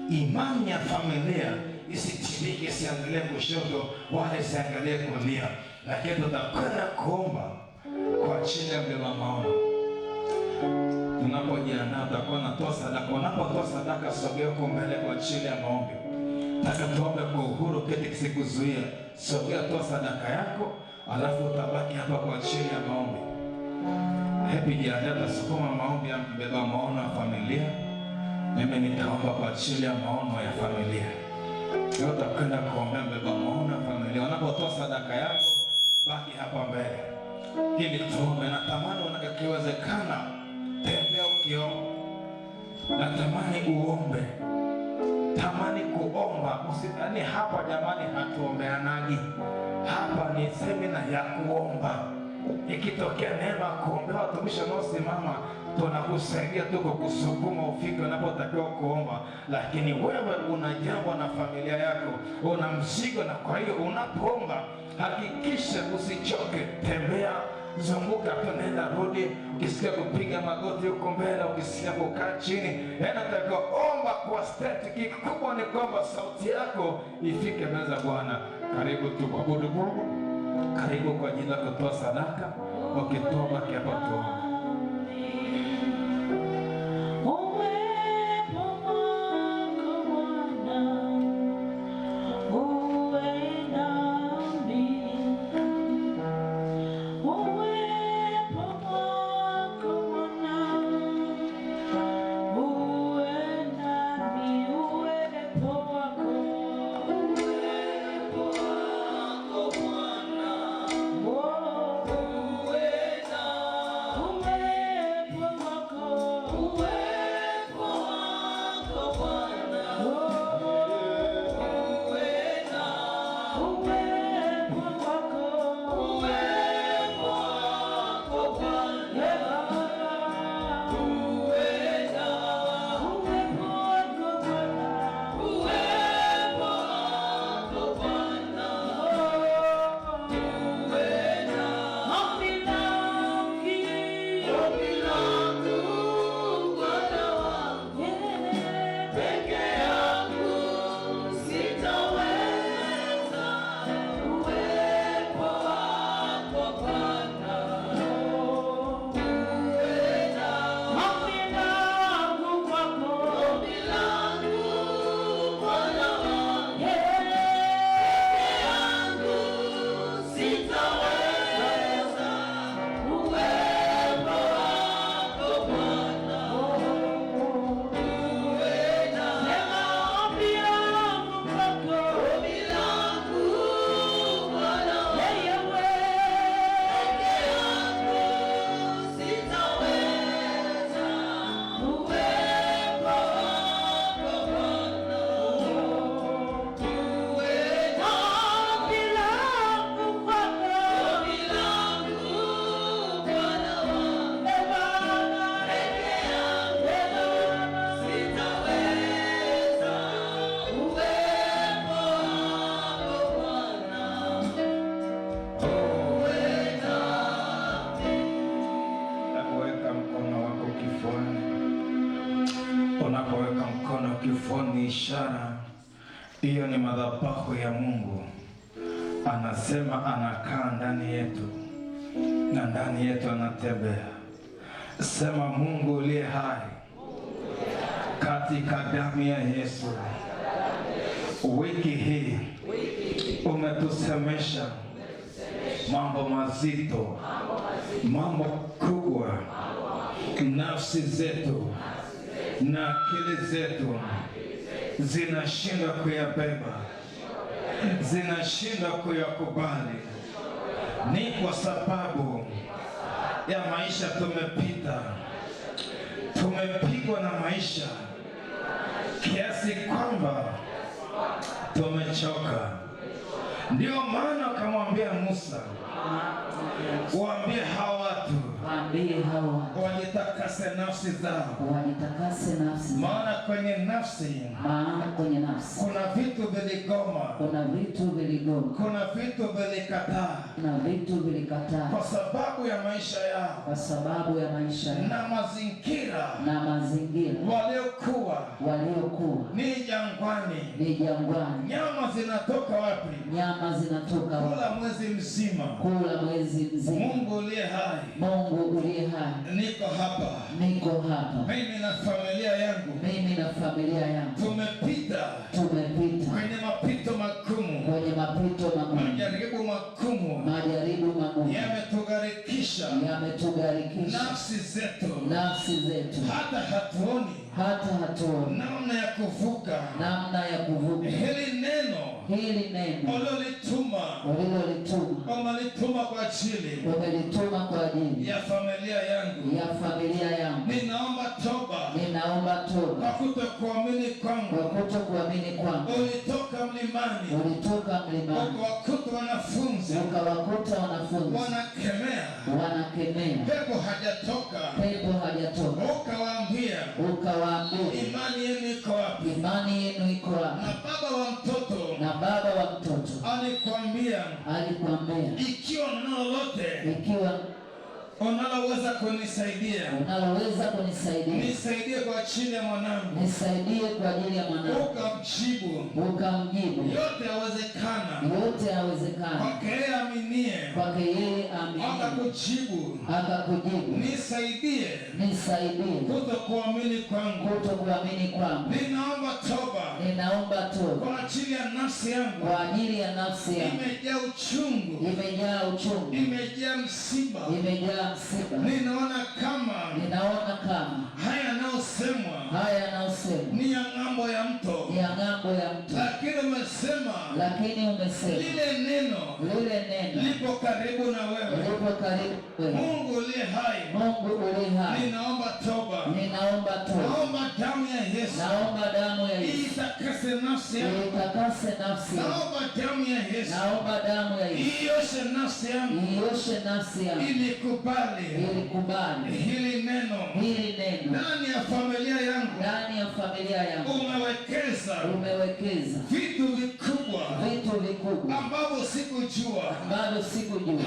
imani ya familia isitindike, isiangalie kushoto wala isiangalie kulia. Lakini tutakwenda kuomba kwa ajili ya mbeba maono. Tunapojiandaa tutakuwa natoa sadaka. Unapotoa sadaka, sogea kwa mbele kwa ajili ya maombi. Nataka tuombe kwa uhuru, kiti kisikuzuia. Sogea, toa sadaka yako, alafu utabaki hapa kwa ajili ya maombi. Hepi jiandaa, tasukuma maombi ya mbeba maono ya familia. Mimi nitaomba kwa ajili ya maono ya familia. Leo tutakwenda kuombea mbeba maono ya familia. Unapotoa sadaka yako, baki hapa mbele ili tuombe. Natamani unakiwezekana, tembea ukiomba. Natamani uombe. Tamani kuomba. Usitani hapa jamani, hatuombeanagi. Hapa ni semina ya kuomba. Ikitokea neema kuombea, watumishi wanaosimama tunakusaidia tu kukusukuma ufike unapotakiwa kuomba. Lakini wewe una jambo na familia yako, una mzigo, na kwa hiyo unapoomba hakikisha usichoke. Tembea, zunguka tu, nenda rudi. Ukisikia kupiga magoti huko mbele, ukisikia kukaa chini, nataka omba kwa state. Kikubwa ni kwamba sauti yako ifike mbele za Bwana. Karibu tu kuabudu Mungu. Karibu kwa ajili ya kutoa sadaka. Ukitoa baki hapa tuombe. Unapoweka mkono kifuani, ishara hiyo ni madhabahu ya Mungu. Anasema anakaa ndani yetu na ndani yetu anatembea. Sema, Mungu uliye hai, katika damu ya Yesu, wiki hii umetusemesha mambo mazito, mambo kubwa. Nafsi zetu na akili zetu zinashindwa kuyabeba, zinashindwa kuyakubali. Ni kwa sababu ya maisha tumepita, tumepigwa na maisha kiasi kwamba tumechoka. Ndio maana akamwambia Musa, waambie hawa watu wajitakase nafsi zao, maana kwenye nafsi kuna vitu viligoma, kuna vitu vilikataa kwa sababu ya maisha yao, na mazingira waliokuwa ni jangwani. Nyama zinatoka wapi? Kula mwezi mzima. Mungu uliye hai, niko hapa. Mimi na familia yangu tumepita kwenye mapito magumu, majaribu magumu yametugharikisha nafsi zetu, hata hatuoni namna ya kuvuka hili neno ulilotuma kwa ajili ya familia yangu. Ninaomba toba kwa kutokuamini kwangu. Ulitoka mlimani ukawakuta wanafunzi wanakemea, pepo hajatoka. Ukawaambia, imani yenu iko wapi? Na baba wa mtoto alikwambia, ikiwa neno lolote unaloweza kunisaidia, nisaidie kwa ajili ya mwanangu. Ukamjibu, yote yawezekana kwake yeye aminie. Akakujibu, nisaidie kutokuamini kwangu. Ninaomba toba kwa ajili ya nafsi yangu, imejaa uchungu, imejaa msiba. Ninaona kama haya yanayosemwa ni ya ng'ambo ya mto, lakini umesema lile neno lipo karibu na wewe. Mungu uliye hai, ninaomba toba. Naomba damu ya Yesu itakase nafsi yangu. Naomba damu ya Yesu ioshe nafsi yangu ili kubali hili neno ndani ya familia yangu. Umewekeza vitu vikubwa ambavyo sikujua.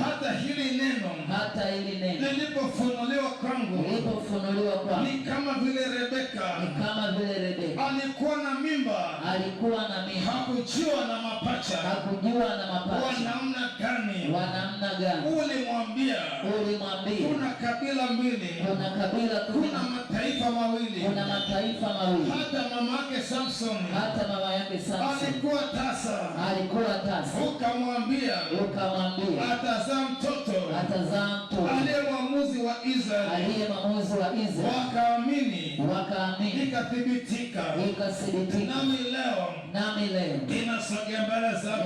Hata hili neno lilipofunuliwa kwangu ni kama vile Rebeka alikuwa na mimba, hakujua na mapacha wa namna gani. Ulimwambia kuna kabila mbili, kuna mataifa mawili. Hata mama yake Samson alikuwa tasa. Ukamwambia atazaa mtoto aliye mwamuzi wa Israeli. Wakaamini, ikathibitika. Nami leo ninasogea mbele zako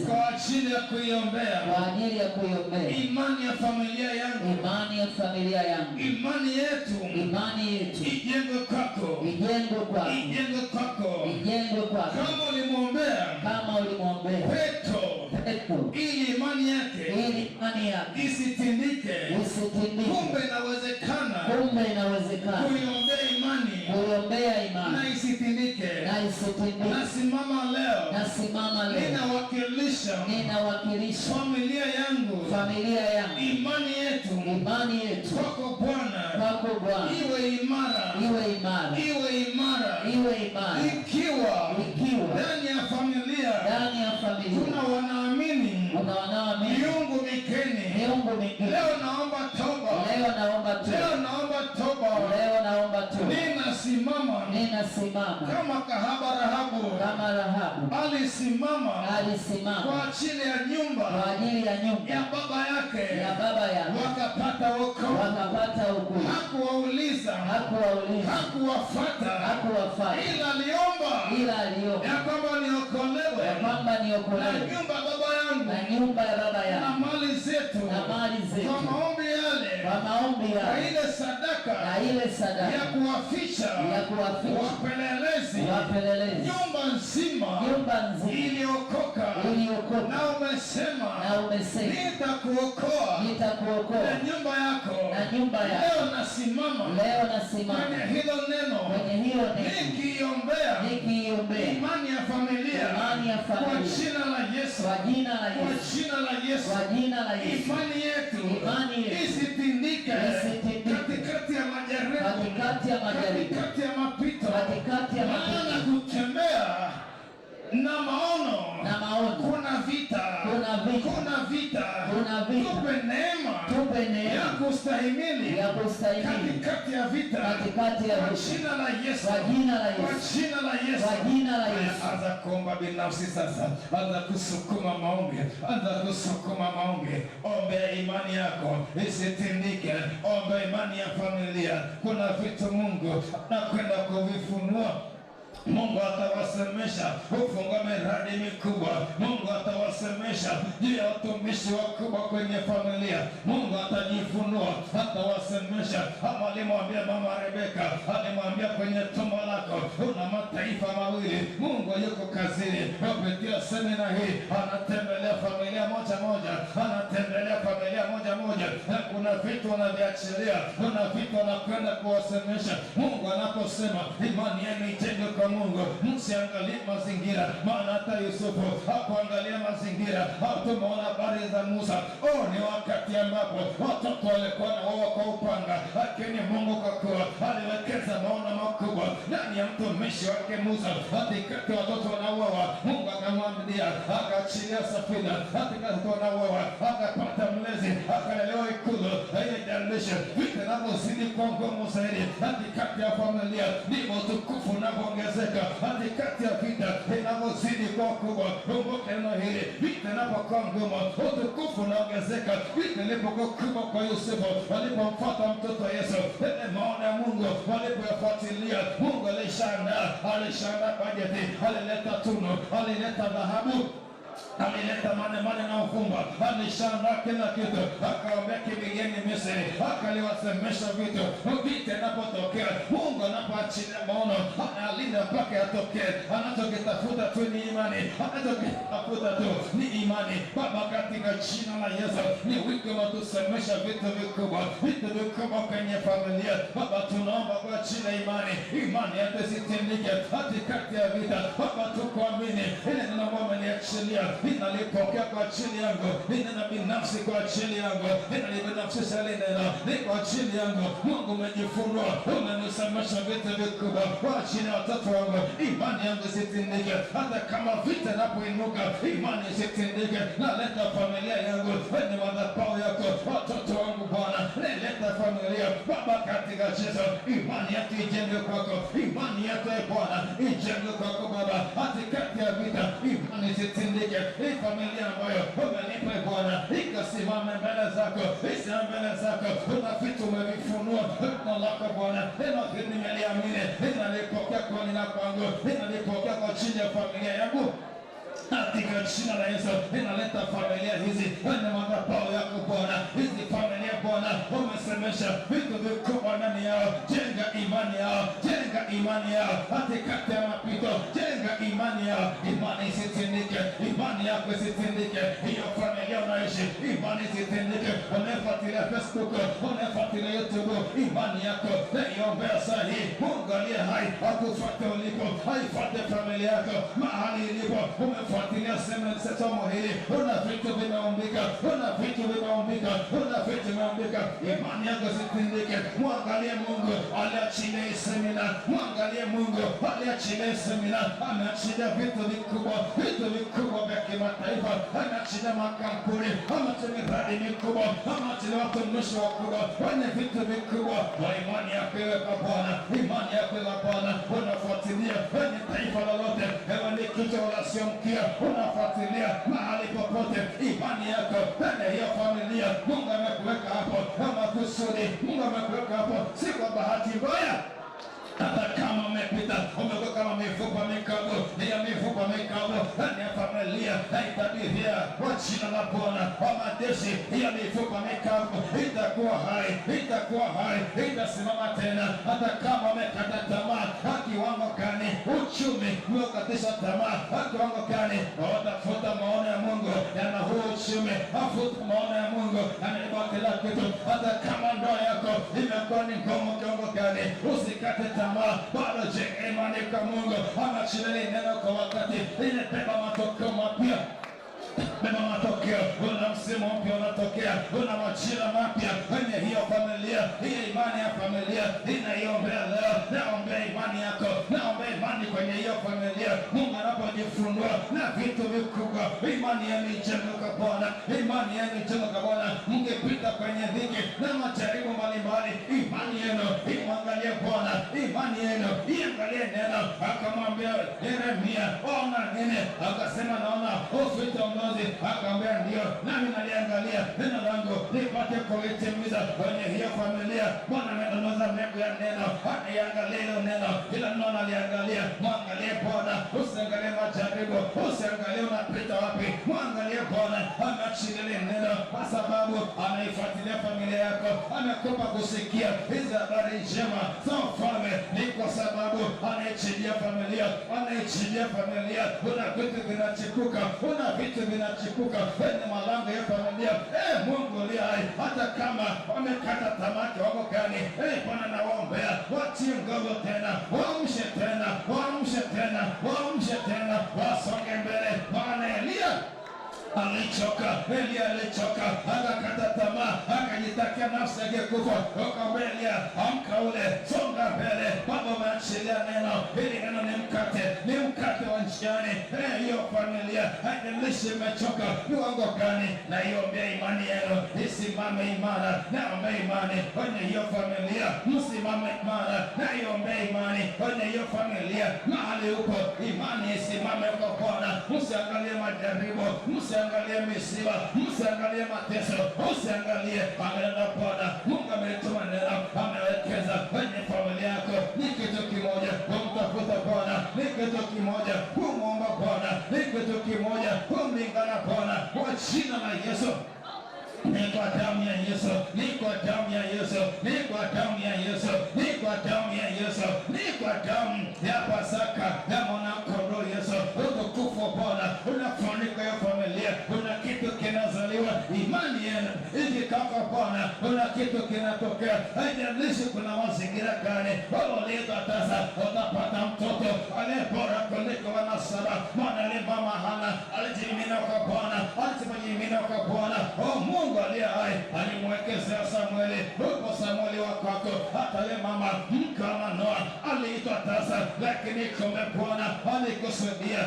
kwa ajili ya kuiombea imani ya familia yangu, imani yetu ijengwe kwako. Kama ulimwombea Petro ili imani yake isitindike, kumbe inawezekana kuiombea imani na isitindike. Nasimama leo ninawakilisha familia yangu, imani yetu kwako Bwana iwe imara, iwe imara, iwe imara, iwe imara. Ikiwa ndani ya familia kuna wanaamini miungu migeni, leo naomba toba, leo naomba toba, ninasimama kama kahaba Rahabu alisimama kwa ajili ya nyumba ya baba yake, wakapata wokovu. Hakuwauliza, hakuwafuata, ila aliomba ya kwamba niokolewe na nyumba ya baba yangu na mali zetu. Kwa maombi yale, na ile sadaka ya kuwaficha wapelelezi, nyumba nzima iliokoka. Na umesema nitakuokoa na nyumba yako. Leo nasimama kwenye hilo neno, nikiombea imani ya familia kwa jina la Yesu. Imani yetu isitindike katikati ya majaribu, katikati ya mapito, maana kutembea na maono kuna vita. Tupe neema ya kustahimili katikati ya vita, kwa jina la Yesu. Anza kuomba binafsi sasa, anza kusukuma maombi, ombea imani yako isitindike, ombea imani ya familia. Kuna vitu Mungu anakwenda kuvifunua. Mungu atawasemesha ufungua miradi mikubwa. Mungu atawasemesha juu ya watumishi wakubwa kwenye familia. Mungu atajifunua, atawasemesha. Ama alimwambia mama Rebeka, alimwambia kwenye tumbo lako una mataifa mawili. Mungu yuko kazini kupitia semina hii, anatembelea familia moja moja, na kuna vitu anaviachilia, kuna vitu anakwenda kuwasemesha. Mungu anaposema imani yenu ijenge kwa Mungu, msiangalie mazingira, maana hata Yusufu hakuangalia mazingira. Tumeona habari za Musa. Ni wakati ambapo watoto walikuwa na wao kwa upanga, lakini Mungu kwa kuwa aliwekeza maono makubwa ndani ya mtumishi wake Musa, katikati watoto wanauawa, Mungu akamwambia, akaachilia safina, katikati wanauawa, akapata mlezi, akalelewa ikulu. Haijalishi vita inavyozidi kuwa ngumu zaidi katikati ya familia, ndivyo utukufu unavyoongezeka. Katikati ya vita inavyozidi kuwa kubwa, kumbuka neno hili, vita inapokuwa ngumu, utukufu unaongezeka. Vita ilipokuwa kubwa kwa Yusufu, walipomfuata mtoto Yesu, ile maono ya Mungu walipoyafuatilia, Mungu alishaandaa bajeti, alileta tunu, alileta dhahabu, alileta mane na ufumba, alishaandaa kila kitu, akaombea kibigeni Misri, akaliwasemesha vitu. Vita inapotokea, Mungu anapoachilia maono, analinda mpaka yatokee. Anachokitafuta tu ni imani, Baba, katika jina la Yesu, ni wiki unatusemesha vitu vikubwa kwenye familia. Baba, tunaomba kwa jina imani yetu isitindike katikati ya vita. Baba, tukuamini, ile neno ambalo umeniachilia ninalipokea kwa ajili yangu, nina binafsi kwa ajili yangu, ninalibinafsisha ile neno ni kwa ajili yangu. Mungu umejifunua, umenisemesha vitu vikubwa kwa ajili ya watoto wangu. Imani yangu isitindike, hata kama vita inapoinuka, imani isitindike. Naleta familia yangu kwenye madhabahu yako, watoto wangu Bwana, naleta familia Baba, katika Yesu. Imani yetu ijenge kwako, imani yetu Bwana ijenge kwako Baba, katikati ya vita, imani isitindike. Hii familia ambayo umenipa Bwana, ikasimame mbele zako, kuna vitu umevifunua neno lako Bwana, neno hili nimeliamini, ninalipokea kwa nina kwangu, ninalipokea kwa chini ya familia yangu. Katika jina la Yesu, ninaleta familia hizi kwenye madhabahu yako Bwana. Hizi familia Bwana, umesemesha vitu vikubwa ndani yao. Jenga imani yao katikati ya mapito, jenga imani yao. Imani isitindike, imani yako isitindike. Hiyo familia unaishi, imani isitindike. Unafuatilia Facebook, unafuatilia YouTube, imani yako naiombea saa hii. Mungu aliye hai akufuate ulipo, haifuate familia yako mahali ilipo. unafuatilia somo hili, una vitu vimeumbika, una vitu vimeumbika, una vitu vimeumbika, imani yako zitindike. Mwangalie Mungu aliachilia hii semina, mwangalie Mungu aliachilia hii semina, ameachilia vitu vikubwa vya kimataifa, ameachilia makampuni, ameachilia miradi mikubwa, ameachilia watumishi wakubwa wenye vitu vikubwa. Kwa imani yako iwe kwa Bwana, imani yako iwe kwa Bwana. Unafuatilia kwenye taifa lolote, ewe ni kichwa wala sio mkia, unafuatilia mahali popote, imani yako kwenye hiyo familia. Mungu amekuweka hapo kama kusudi, Mungu amekuweka hapo si kwa bahati mbaya. Hata kama umepita umekuwa kama mifupa mikavu, hiyo mifupa mikavu ndani ya familia haitabiria kwa jina la Bwana wa majeshi. Hiyo mifupa mikavu itakuwa hai, itakuwa hai, itasimama tena. Hata kama umekata tamaa kiwango gani, uchumi umekatisha tamaa kiwango gani, watafuta maono ya Mungu yana huu uchumi, afuta maono ya Mungu yanabeba kila kitu. Hata kama ndoa yako imekuwa ni ngumu kiwango gani, usikate tamaa, bado jenga imani kwa Mungu. Ameachilia neno kwa wakati, inabeba matokeo mapya. Beba matokeo, una msimu mpya unatokea, una majira mapya kwenye hiyo familia. Hiyo imani ya familia inaiombea leo. Naombea imani yako, naombea imani kwenye hiyo familia. Mungu anapojifunua na vitu vikubwa, imani yenu ijengwe kwa Bwana, imani yenu ijengwe kwa Bwana. Mngepita kwenye dhiki na majaribu mbalimbali, imani yenu imwangalie Bwana, imani yenu iangalie neno. Akamwambia Yeremia, ona nini? Akasema naona ufitomozi. Akamwambia ndio, nami naliangalia neno langu nipate kulitimiza kwenye hiyo familia. Bwana amedondoza mbegu ya neno, aniangalie hilo neno, ila neno naliangalia. Mwangalie Bwana, usiangalie majaribu, usiangalie unapita wapi, mwangalie Bwana. Ameachilia neno kwa sababu anaifuatilia familia yako, amekupa kusikia hizi habari njema za ufalme. Ni kwa sababu anaichilia familia, anaichilia familia. Kuna vitu vinachipuka, kuna vitu vinachipuka kwenye malango ya familia. Mungu aliye hai, hata kama wamekata tamaa kiwango gani, Bwana nawaombea watie nguvu tena, waamshe tena, waamshe tena, waamshe tena, wasonge mbele. Maana Elia alichoka, akakata tamaa, akajitakia nafsi yake kufa. Akamwambia Elia, amka ule, songa mbele, Baba umeachilia neno. Hili neno ni mkate wa njiani. Hiyo familia haijalishi imechoka kiwango gani, na iombea imani yenu isimame imara. Naombea imani kwenye hiyo familia, msimame imara. Na iombea imani kwenye hiyo familia, mahali upo, imani isimame kwa Bwana. Msiangalie majaribu, msiangalie misiba, msiangalie mateso, msiangalie. Angalia Bwana. Mungu amelituma neno, amewekeza kwenye familia yako. Ni kitu kimoja, kumtafuta Bwana. Ni kitu kimoja, kumwomba Bwana. Ni kitu kimoja, kumlingana Bwana. Kwa jina la Yesu, ni kwa damu ya Yesu, ni kwa damu ya Yesu, ni kwa damu ya Yesu, ni kwa damu ya Yesu, ni kwa damu ya Pasaka ya mwanakondoo Yesu. Utukufu Bwana unafunika hiyo familia. Kuna kitu kinazaliwa, imani yenu ikikaka Bwana, kuna kitu kinatokea. Haijalishi kuna mazingira gani, uliza sasa, utapata mtoto aliye bora kuliko wanasaba. Maana ile mama Hana alijimina kwa Bwana, alijimina kwa Bwana. Mungu aliye hai alimwekezea Samueli. Huko Samueli wa kwako, hata ile mama mke wa Manoa aliitwa tasa, lakini kumbe Bwana alikusudia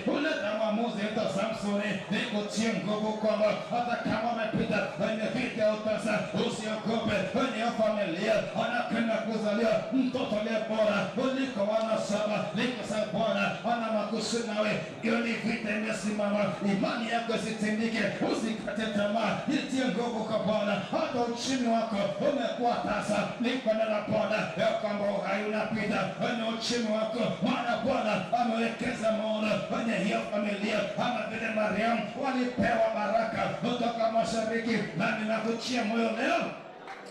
uleta mwamuzi ita Samsoni. Nikutie nguvu kwamba hata kama umepita kwenye vita ya utasa, usiogope. Kwenye familia anakwenda kuzaliwa mtoto aliye bora kuliko wanasaba. Niko sa Bwana ana makusudi nawe. Hiyo ni vita imesimama, imani yako isitindike, usikate tamaa, itie nguvu kwa Bwana. Hata uchumi wako umekuwa tasa, niko na Bwana ya kwamba uhai unapita kwenye uchumi wako. Maana Bwana amewekeza maono kwenye hiyo familia. Kama vile Mariamu walipewa baraka kutoka mashariki, nami nakutia moyo leo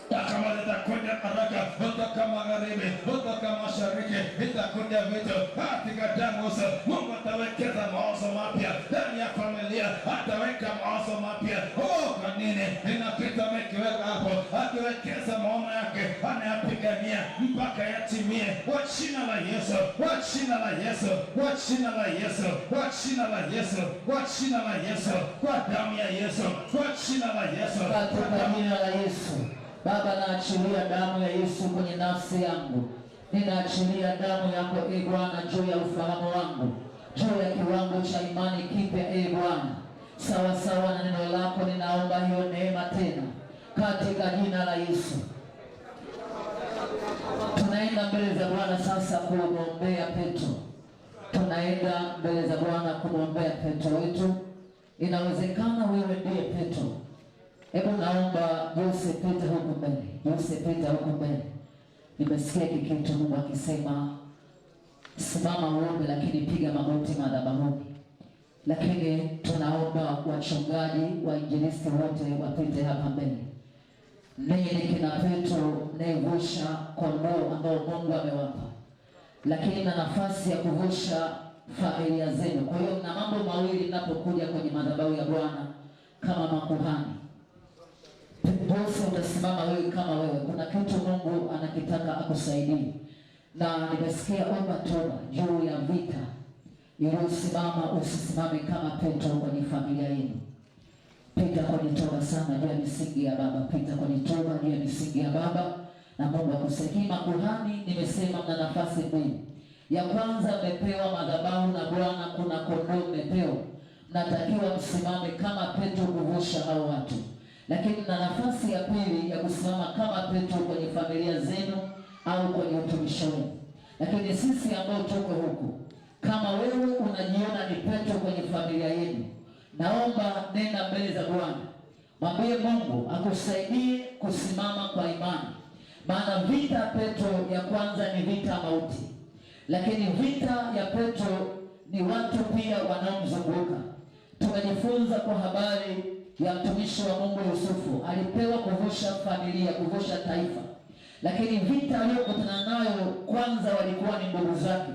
kama zitakwenda baraka kutoka magharibi, kutoka mashariki, itakuja vitu katika damu. Mungu atawekeza mawazo mapya ndani ya familia, ataweka mawazo mapya. Kwa nini? Inapita amekiweka hapo, akiwekeza maono yake anayapigania mpaka yatimie, kwa jina la Yesu, kwa jina la Yesu, kwa jina la Yesu, kwa jina la Yesu, kwa jina la Yesu, kwa damu ya Yesu, kwa jina la Yesu, katika jina la Yesu. Baba, naachilia damu ya Yesu kwenye nafsi yangu. Ninaachilia damu yako Bwana juu ya ufahamu wangu, juu ya kiwango cha imani kipya Bwana, sawa sawa na neno lako. Ninaomba hiyo neema tena katika jina la Yesu. Tunaenda mbele za Bwana sasa kumwombea Petro. Tunaenda mbele za Bwana kumwombea Petro wetu. Inawezekana wewe ndiye Petro. Hebu naomba Jose pita huko mbele. Jose pita huko mbele. Nimesikia kikitu Mungu akisema simama uombe, lakini piga magoti madhabahuni. Lakini tunaomba wachungaji, wainjilisti wote wapite hapa mbele. Ninyi kina Petro mnayevusha kondoo ambao Mungu amewapa, lakini na nafasi ya kuvusha familia zenu. Kwa hiyo na mambo mawili mnapokuja kwenye madhabahu ya Bwana kama makuhani. Jose, utasimama wewe kama wewe, kuna kitu Mungu anakitaka akusaidie. Na nimesikia omba toba juu ya vita iliyosimama. Usisimame kama Petro kwenye familia yenu. Pita kwenye toba sana juu ya misingi ya Baba. Pita kwenye toba juu ya misingi ya Baba na Mungu akusaidie. Makuhani, nimesema mna nafasi mbili. Ya kwanza, mmepewa madhabahu na Bwana, kuna kondoo mmepewa. Mnatakiwa msimame kama Petro kuvusha hao watu. Lakini na nafasi ya pili ya kusimama kama Petro kwenye familia zenu au kwenye utumishi wenu. Lakini sisi ambao tuko huku, kama wewe unajiona ni Petro kwenye familia yenu, naomba nenda mbele za Bwana. Mwambie Mungu akusaidie kusimama kwa imani. Maana vita Petro ya kwanza ni vita mauti. Lakini vita ya Petro ni watu pia wanaomzunguka. Tumejifunza kwa habari ya mtumishi wa Mungu Yusufu, alipewa kuvusha familia, kuvusha taifa. Lakini vita aliyokutana nayo kwanza walikuwa ni ndugu zake.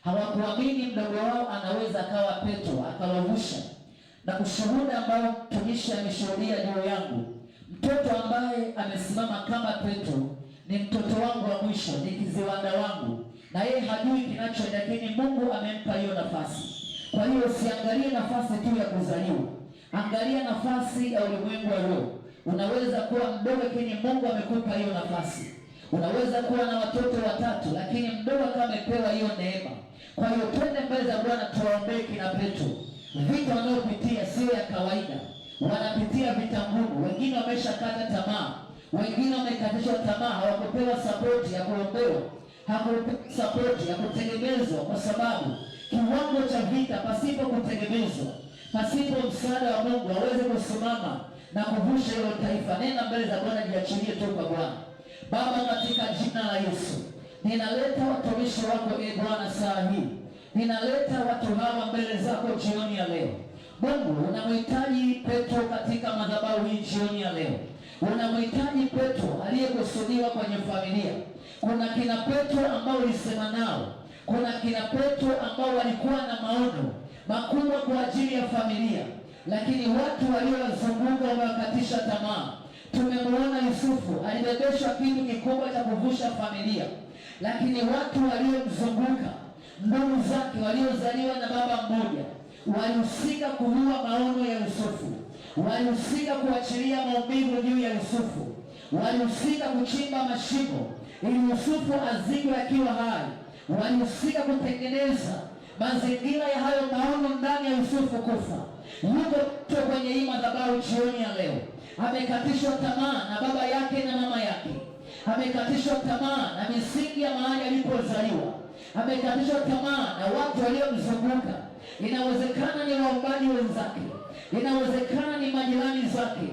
Hawakuamini mdogo wao anaweza akawa Petro akawavusha. Na ushuhuda ambao mtumishi ameshuhudia juu yangu, mtoto ambaye amesimama kama Petro ni mtoto wangu wa mwisho, ni kiziwanda wangu, na yeye hajui kinachoenda, lakini Mungu amempa hiyo nafasi. Kwa hiyo usiangalie nafasi tu ya kuzaliwa, angalia nafasi ya ulimwengu wa roho. Unaweza kuwa mdogo, lakini Mungu amekupa hiyo nafasi. Unaweza kuwa na watoto watatu, lakini mdogo kama amepewa hiyo neema. Kwa hiyo twende mbele za Bwana tuwaombee kina Petro. Vita wanayopitia sio ya kawaida, wanapitia vita ngumu. Wengine wameshakata tamaa, wengine wamekatishwa tamaa, hawakupewa sapoti ya kuombewa, hawakupewa sapoti ya kutegemezwa, kwa sababu kiwango cha vita, pasipo kutegemezwa, pasipo msaada wa Mungu aweze kusimama na kuvusha hilo taifa. Nenda mbele za Bwana, jiachilie tu kwa Bwana. Baba, katika jina la Yesu, ninaleta watumishi wako Bwana saa hii. Ninaleta watu hawa mbele zako jioni ya leo. Mungu, unamhitaji Petro katika madhabahu hii jioni ya leo. Unamhitaji Petro aliyekusudiwa kwenye familia. Kuna kina Petro ambao ulisema nao. Kuna kina Petro ambao walikuwa na maono makubwa kwa ajili ya familia, lakini watu waliowazunguka wamewakatisha tamaa. Tumemwona Yusufu alibebeshwa kitu kikubwa cha kuvusha familia, lakini watu waliomzunguka, ndugu zake waliozaliwa na baba mmoja, walihusika kuua maono ya Yusufu, walihusika kuachilia maumivu juu ya Yusufu, walihusika kuchimba mashimo ili Yusufu azikwe akiwa hai, walihusika kutengeneza mazingira ya hayo maono ndani ya Yusufu kufa. Yuko kwenye hii madhabahu jioni ya leo, amekatishwa tamaa na baba yake na mama yake, amekatishwa tamaa na misingi ya mahali alipozaliwa, amekatishwa tamaa na watu waliomzunguka. Inawezekana ni waombaji wenzake, inawezekana ni majirani zake,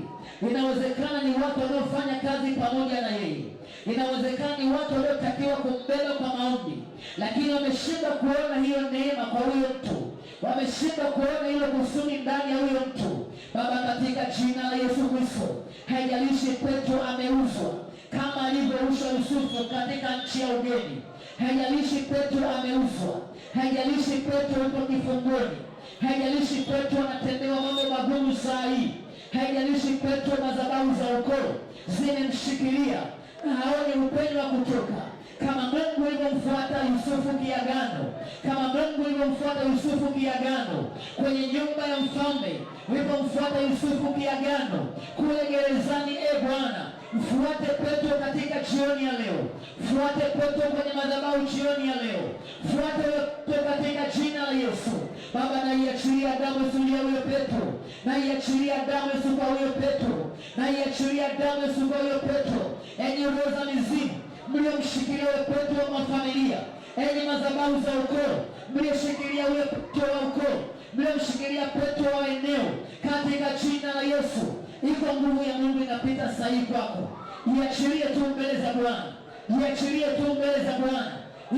inawezekana ni watu wanaofanya kazi pamoja na yeye, inawezekana ni watu waliotakiwa kumbeba kwa maombi, lakini wameshindwa kuona hiyo neema kwa huyo mtu, wameshindwa kuona hilo kusudi ndani ya huyo mtu. Baba, katika jina la Yesu Kristo, haijalishi Petro ameuzwa, kama alivyouzwa Yusufu katika nchi ya ugeni. Haijalishi Petro ameuzwa, haijalishi Petro yuko kifungoni, haijalishi Petro anatendewa mambo magumu saa hii, haijalishi Petro madhabahu za ukoo zimemshikilia na haoni upenyo wa kutoka. Kama Mungu alivyomfuata Yusufu kiagano, kama Mungu alivyomfuata Yusufu kiagano kwenye nyumba ya mfalme, ulipomfuata Yusufu kiagano kule gerezani, Bwana, mfuate Petro katika jioni ya leo. Fuate Petro kwenye madhabahu jioni ya leo. Fuate Petro katika jina la Yesu. Baba, naiachilia damu Yesu ya huyo Petro. Naiachilia damu Yesu kwa huyo Petro. Naiachilia damu Yesu kwa huyo Petro. Enyi roho za mizimu mliomshikilia huyo Petro wa mafamilia, enyi madhabahu za ukoo mlioshikilia huyo Petro wa ukoo, mliomshikilia Petro wa eneo, katika jina la Yesu, iko nguvu ya Mungu inapita sahihi kwako. Iachilie tu mbele za Bwana, iachilie tu mbele za Bwana.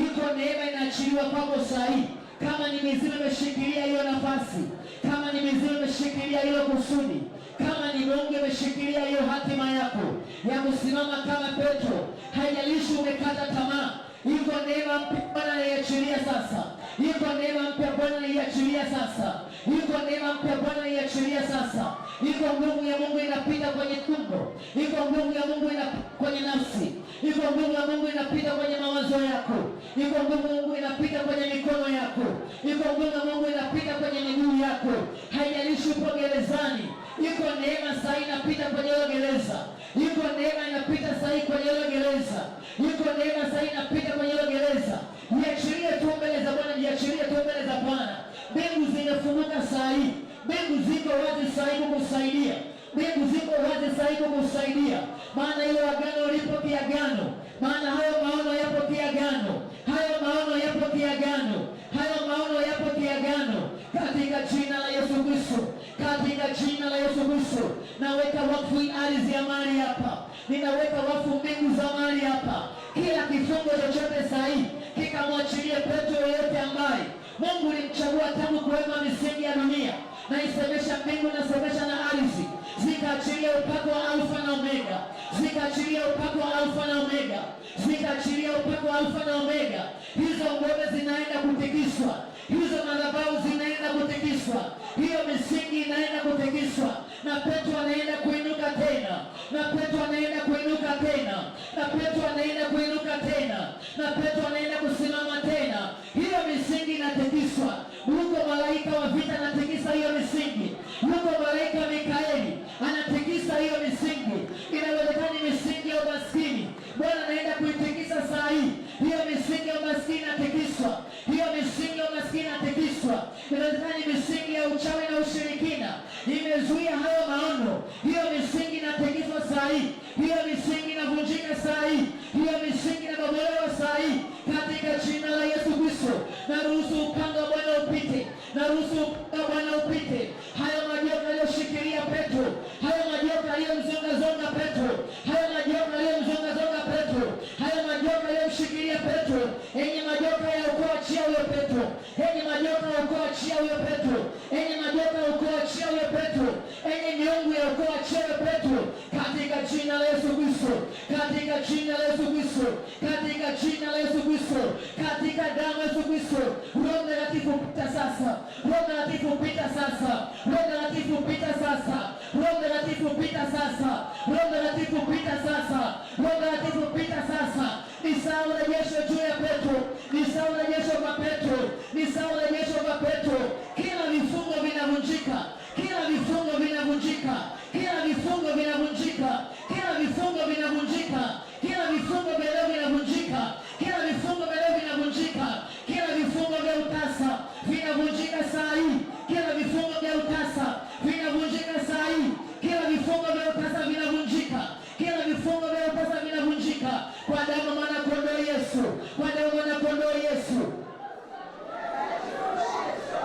Iko neema inaachiliwa kwako sahihi. Kama ni mizimu imeshikilia hiyo nafasi, kama ni mizimu imeshikilia hilo kusudi, kama ni Mungu imeshikilia hiyo hatima yako ya kusimama kama Petro, haijalishi umekata tamaa, iko neema mpya Bwana anaiachilia sasa. Iko neema mpya Bwana anaiachilia sasa. Iko neema mpya Bwana anaiachilia sasa. Iko nguvu ya Mungu inapita kwenye tumbo. Iko nguvu ya Mungu inapita kwenye nafsi. Iko nguvu ya Mungu inapita kwenye mawazo yako. Iko nguvu ya Mungu inapita kwenye mikono yako. Iko nguvu ya Mungu inapita kwenye miguu yako. Haijalishi upo gerezani, iko neema sasa inapita kwenye hilo gereza. Iko neema inapita sasa kwenye hilo gereza. Iko neema sasa inapita kwenye hilo gereza. Niachilie tu mbele za Bwana, niachilie tu mbele za Bwana. Mbingu zimefunguka saa hii. Mbingu ziko wazi saa hii kukusaidia. Mbingu ziko wazi saa hii kukusaidia. Maana hilo agano lipo kiagano. Maana hayo maono yapo kiagano. Hayo maono yapo kiagano. Hayo maono yapo kiagano. Katika jina la Yesu Kristo. Katika jina la Yesu Kristo. Naweka wakfu ardhi ya mahali hapa. Ninaweka wakfu mbingu za mahali hapa. Kila kifungo chochote saa hii kikamwachilie Petro yoyote ambaye Mungu ulimchagua tangu kuweka misingi ya dunia. Na isemesha mbingu na semesha na ardhi, zikaachilia upako wa Alfa na Omega. Zikaachilia upako wa Alfa na Omega. Zikaachilia upako wa Alfa na Omega. Hizo ngome zinaenda kutikiswa. Hizo madhabahu zinaenda kutikiswa. Hiyo misingi inaenda kutikiswa. Na Petro anaenda kuinuka tena. Na Petro anaenda kuinuka tena. Na Petro anaenda kuinuka tena. Na Petro anaenda kusimama tena. Hiyo misingi inatikiswa. Yuko malaika wa vita anatikisa hiyo misingi. Yuko malaika Mikaeli anatikisa hiyo misingi. Inawezekana misingi ya umaskini, Bwana anaenda kuitikisa saa hii. Hiyo misingi ya umaskini inatikiswa. Hiyo misingi ya umaskini inatikiswa. Inawezekana misingi ya uchawi na ushirikina imezuia hayo maono. Hiyo misingi inatikiswa saa hii. Hiyo misingi inavunjika saa hii. Hiyo misingi inabomolewa saa hii. Katika jina la Yesu Kristo, naruhusu upanga wa Bwana upite. Naruhusu upanga wa Bwana upite. Hayo majoka yaliyoshikilia Petro, hayo majoka yaliyomzongazonga Petro, hayo majoka yaliyomzongazonga Petro, hayo majoka yaliyomshikilia Petro, enye majoka ya ukoo achia huyo Petro, enye majoka ya ukoo achia huyo Petro, enye majoka ya ukoo achia huyo Petro, enye miungu ya ukoo achia huyo Petro, katika jina la Yesu Kristo, katika jina la Yesu Kristo, katika jina la Yesu Kristo, katika damu ya Yesu Kristo. Roho Mtakatifu pita sasa. Roho Mtakatifu pita sasa. Roho Mtakatifu pita sasa. Roho Mtakatifu pita sasa. Roho Mtakatifu pita sasa. Roho Mtakatifu pita sasa. Ni saa urejesho juu ya Petro. Ni saa urejesho kwa Petro. Ni saa urejesho kwa Petro. Kila vifungo vinavunjika. Kila vifungo vinavunjika. Kila vifungo vinavunjika. Kila vifungo vinavunjika. Kila vifungo vinavunjika. Kila vifungo vinavunjika. Kila vifungo vya utasa vinavunjika saa hii. Kila vifungo vya utasa vinavunjika saa hii. Kila vifungo vya utasa vinavunjika. Kila vifungo vya utasa vinavunjika kwa damu ya mwana kondoo Yesu. Kwa damu ya mwana kondoo Yesu.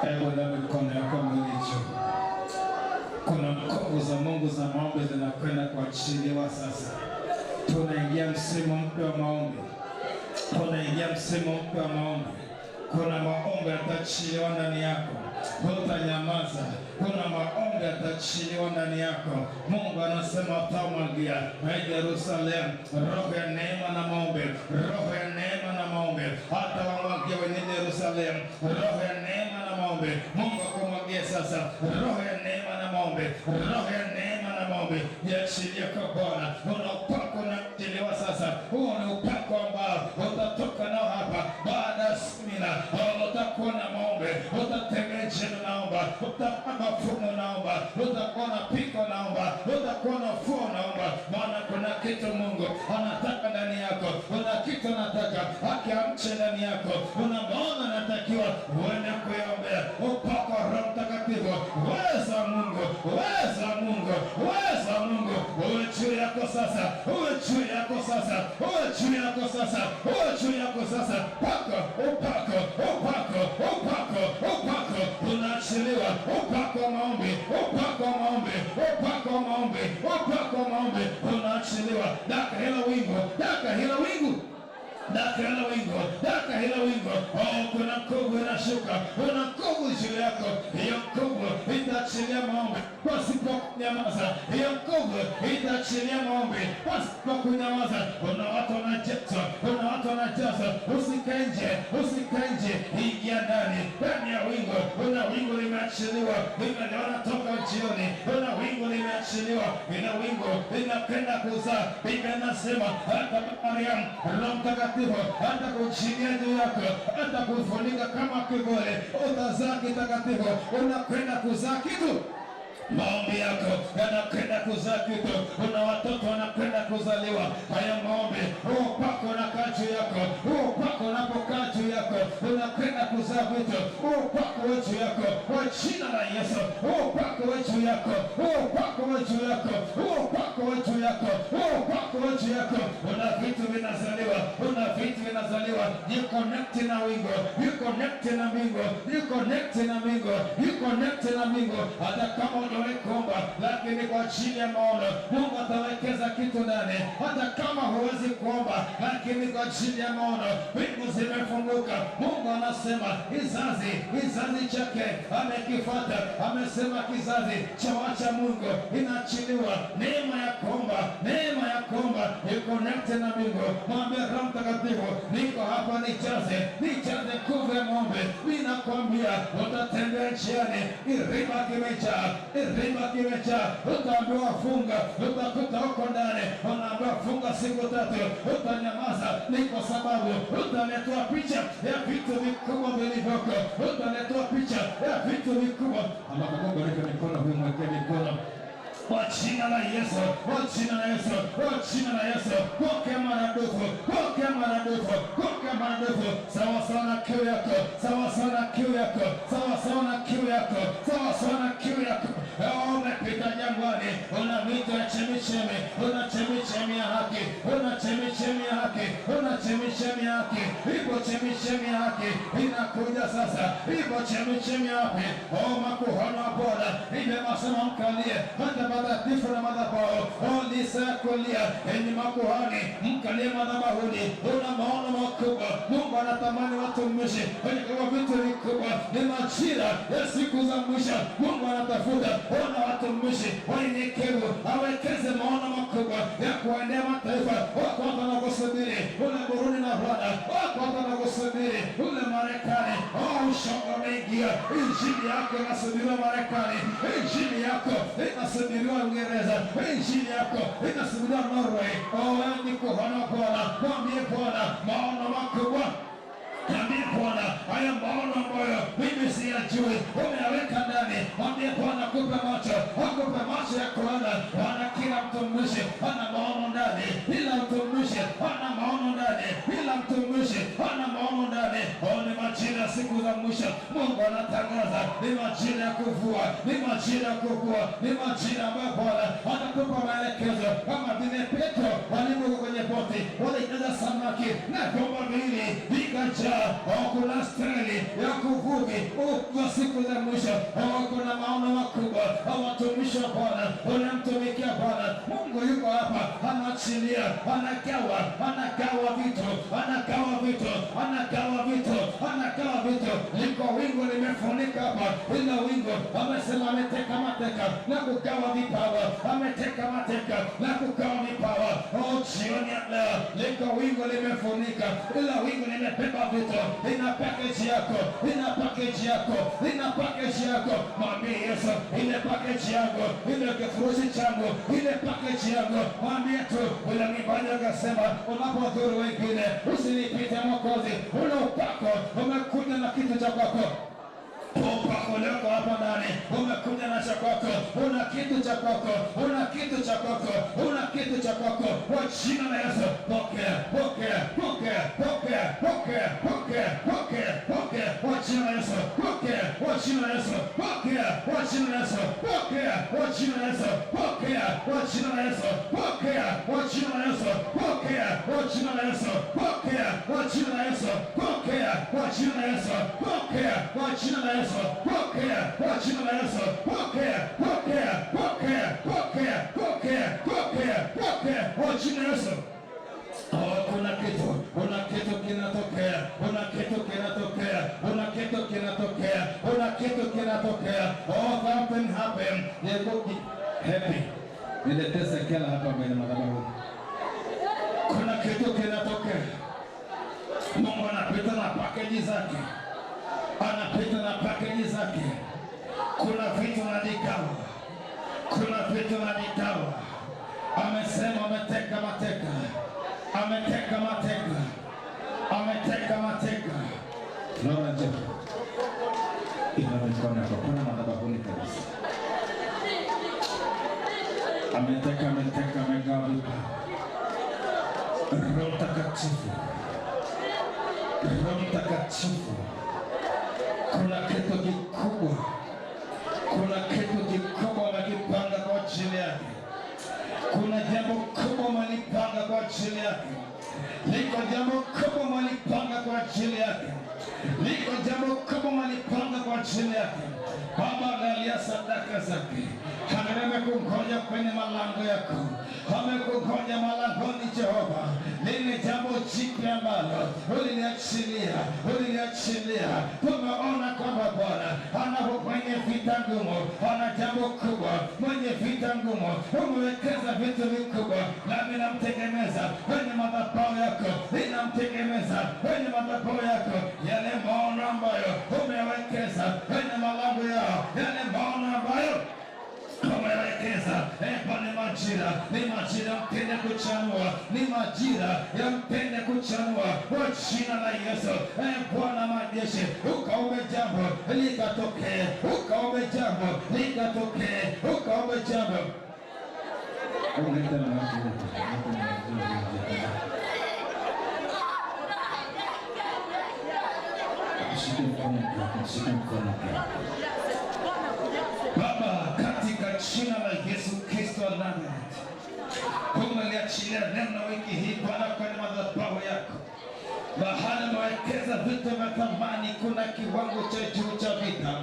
Hebu na mikono yako mwilicho. Kuna nguvu za Mungu za maombi zinakwenda kuachiliwa sasa. Tunaingia msimu mpya wa maombi. Tunaingia msimu mpya wa maombi. Kuna maombi yataachiliwa ndani yako. hutanyamaza. Kuna maombi yataachiliwa ndani yako. Mungu anasema atamwagia Yerusalemu roho ya neema na maombi, roho ya neema na maombi. Hata wamwagia wenye Yerusalemu roho ya neema na maombi. Mungu akumwagia sasa roho ya neema na maombi, roho ya neema na maombi. Jiachilie kwa Bwana. Una upako unaachiliwa sasa. Huo ni upako ambao utatoka nao hapa baada ya semina. Utakuwa na maombi, utatembea chini naomba, utakuwa na fumo naomba, utakuwa na piko naomba, utakuwa na fuo naomba. Maana kuna kitu Mungu anataka ndani yako, kuna kitu anataka akiamche ndani yako. Una maono anatakiwa uende kuiombea. Upako wa Roho Mtakatifu, uwezo wa Mungu, uwezo wa Mungu, uwezo wa Mungu uwe juu yako sasa, uwe juu yako sasa, uwe juu yako sasa, uwe juu yako sasa. Upako, upako, upako, upako, upako unaachiliwa. Upako wa maombi, upako wa maombi, upako wa maombi, upako wa maombi unaachiliwa. Daka hilo wingu, daka hilo wingu, daka hilo wingu, daka hilo wingu. Kuna nguvu inashuka, kuna nguvu juu yako. Hiyo nguvu itaachilia maombi pasipo kunyamaza. Hiyo nguvu itaachilia maombi pasipo kunyamaza. Kuna watu wanajazwa, kuna watu wanajazwa. Usikae nje, usikae nje, ingia ndani, ndani ya wingu. Kuna wingu limeachiliwa, limeona toka jioni. Kuna wingu limeachiliwa, ina wingu linapenda kuzaa. Biblia inasema hata Mariamu, Roho Mtakatifu hata kuchilia juu yako, hata kufunika kama kivuli. Utazaa kitakatifu, unakwenda kuzaa kitu. Maombi yako yanakwenda kuzaa kitu. Kuna watoto wanakwenda kuzaliwa. Haya maombi, huo upako unakaa juu yako, huo upako unapokaa juu yako unakwenda kuzaa vitu. Huo upako wa juu yako kwa jina la Yesu, huo upako wa juu yako, huo upako wa juu yako, huo upako wa juu yako, huo upako wa juu yako. Una vitu vinazaliwa, una vitu vinazaliwa. You connect na wingu, you connect na wingu, you connect na wingu, you connect na wingu. Hata kama kuomba, lakini kwa ajili ya maono Mungu atawekeza kitu ndani. Hata kama huwezi kuomba, lakini kwa ajili ya maono mbingu zimefunguka. Mungu anasema kizazi chake amekifuata. Amesema kizazi cha wacha Mungu inaachiliwa. Neema ya kuomba, neema ya kuomba. You connect na Mungu. Mwambie Roho Mtakatifu, niko hapa, nijaze nguvu ya maombi. Ninakwambia utatembea njiani, iriba kimejaa, iriba kimejaa. Utaambiwa funga, utakuta huko ndani unaambiwa funga siku 3, utanyamaza. Ni kwa sababu utaletewa picha ya vitu vikubwa vilivyoko, utaletewa picha ya vitu vikubwa. Ambapo mikono huyu mwekee mikono kwa jina la Yesu, kwa jina la Yesu, kwa jina la Yesu. Pokea maradufu, pokea maradufu, pokea maradufu. Sawa sawa na kiu yako, sawa sawa na kiu yako, sawa sawa na kiu yako, sawa sawa na kiu yako. Umepita jangwani, una mito ya chemichemi, una chemichemi ya haki, una chemichemi ya haki, una chemichemi ya haki. Ipo chemichemi ya haki inakuja sasa, ipo chemichemi ya haki. Makuhani wa Bwana nimesema mkalie hata matakatifu na madhabahu. Ni saa kulia, enyi makuhani mkalie madhabahuni. Una maono makubwa. Mungu anatamani watumishi wenye vitu vikubwa. Ni majira ya siku za mwisho. Mungu anatafuta ona watumishi wanyenyekevu, awekeze maono makubwa ya kuendea mataifa. Wako watu wanakusubiri ule Burundi na Rwanda, wako watu wanakusubiri ule Marekani. Ushoga umeingia, injili yako inasubiriwa Marekani, injili yako inasubiriwa Uingereza, injili yako inasubiriwa Norway. Ni kuhana Bwana, mwambie Bwana maono makubwa. Mwambie Bwana haya maono ambayo mimi siyajui umeyaweka ndani. Mwambie Bwana akupe macho, akupe macho ya kuona. Bwana, kila mtumishi ana maono ndani, ila mtumishi ana maono ndani, ila mtumishi ana maono ndani. Ni majira ya siku za mwisho. Mungu anatangaza ni majira ya kuvua, ni majira ya kuvua, ni majira ambayo Bwana atatupa maelekezo kama vile Petro walivyokuwa kwenye boti, walijaza samaki na vyombo viwili vikajaa. Kuna stahili ya kuvuvi kwa siku za mwisho. Kuna maono makubwa. Watumishi wa Bwana wanamtumikia Bwana. Mungu yuko hapa, anaachilia, anagawa vitu, anagawa vitu, anagawa vitu, anagawa vitu. Liko wingu limefunika hapa. hilo wingu. Amesema ameteka mateka na kugawa vipawa, ameteka mateka na kugawa vipawa. Jioni ya leo liko wingu limefunika, ila wingu limebeba vitu. Ina package yako, ina package yako, ina package yako. Mwambie Yesu, ile package yako, ile kifurushi changu, ile package yako. Mwambie tu, ule mibali akasema, unapodhuru wengine usinipite Mwokozi. Ule upako umekuja na kitu cha kwako. Upako leko hapa ndani umekuja na cha kwako. Una kitu cha kwako, una kitu cha kwako, una kitu cha kwako. Kwa jina la Yesu, pokea, pokea, pokea, pokea, pokea, pokea, pokea, pokea. Kwa jina la Yesu, pokea. Kwa jina la Yesu, pokea. Kwa jina la Yesu, pokea. Kwa jina la Yesu, pokea. Kwa jina la Yesu, pokea. Kwa jina la Yesu, pokea. Kwa jina la Yesu, pokea. Kwa jina la Yesu, pokea. Kwa jina la Yesu, pokea. Kwa jina la Yesu, pokea. Kwa jina la Yesu, pokea. Pokea, pokea, pokea, pokea, pokea, pokea. Kwa jina la Yesu. Kuna kitu kinatokea, kuna kitu kinatokea, kuna kitu kinatokea, kuna kitu kinatokea. Something happened. Happy. Niletese kila hapa mbele madhabahu. Kuna kitu kinatokea. Mungu anapita na package zake. Anapita na package zake. Kuna vitu anadikawa. Kuna vitu anadikawa. Amesema ameteka mateka. Ameteka mateka. Ameteka mateka. Naona je. Inaonekana kwa kuna madhabahuni kabisa. Ameteka amegawa. Roho Mtakatifu. Roho Mtakatifu. Kuna kitu kikubwa. Kuna kitu kikubwa amekipanga kwa ajili yake. Kuna jambo kubwa malipanga kwa ajili yake. Liko jambo kubwa malipanga kwa ajili yake. Liko jambo kubwa malipanga kwa ajili yake. Baba, angalia sadaka zake. Amekungoja kwenye malango yako. Amekungoja malangoni Jehova. Lile jambo jipya ambalo uliniachilia. Tumeona kwamba Bwana anapo kwenye vita ngumu, ana jambo kubwa mwenye vita ngumu. Umewekeza vitu vikubwa, nami namtegemeza kwenye madhabahu yako. Ninamtegemeza kwenye madhabahu yako. Yale maono ambayo umewekeza kwenye malango yao, yale maono ambayo umewekeza ni majira mpende kuchanua, ni majira ya mpende kuchanua kwa jina la Yesu. Bwana majeshi, ukaombe jambo likatokee, ukaombe jambo likatokee, ukaombe jambo. Baba, katika jina la Yesu Kristo wa Nazareti, umeliachilia neno wiki hii Bwana kwenye madhabahu yako. Mahali umewekeza vitu vya thamani, kuna kiwango cha juu cha vita.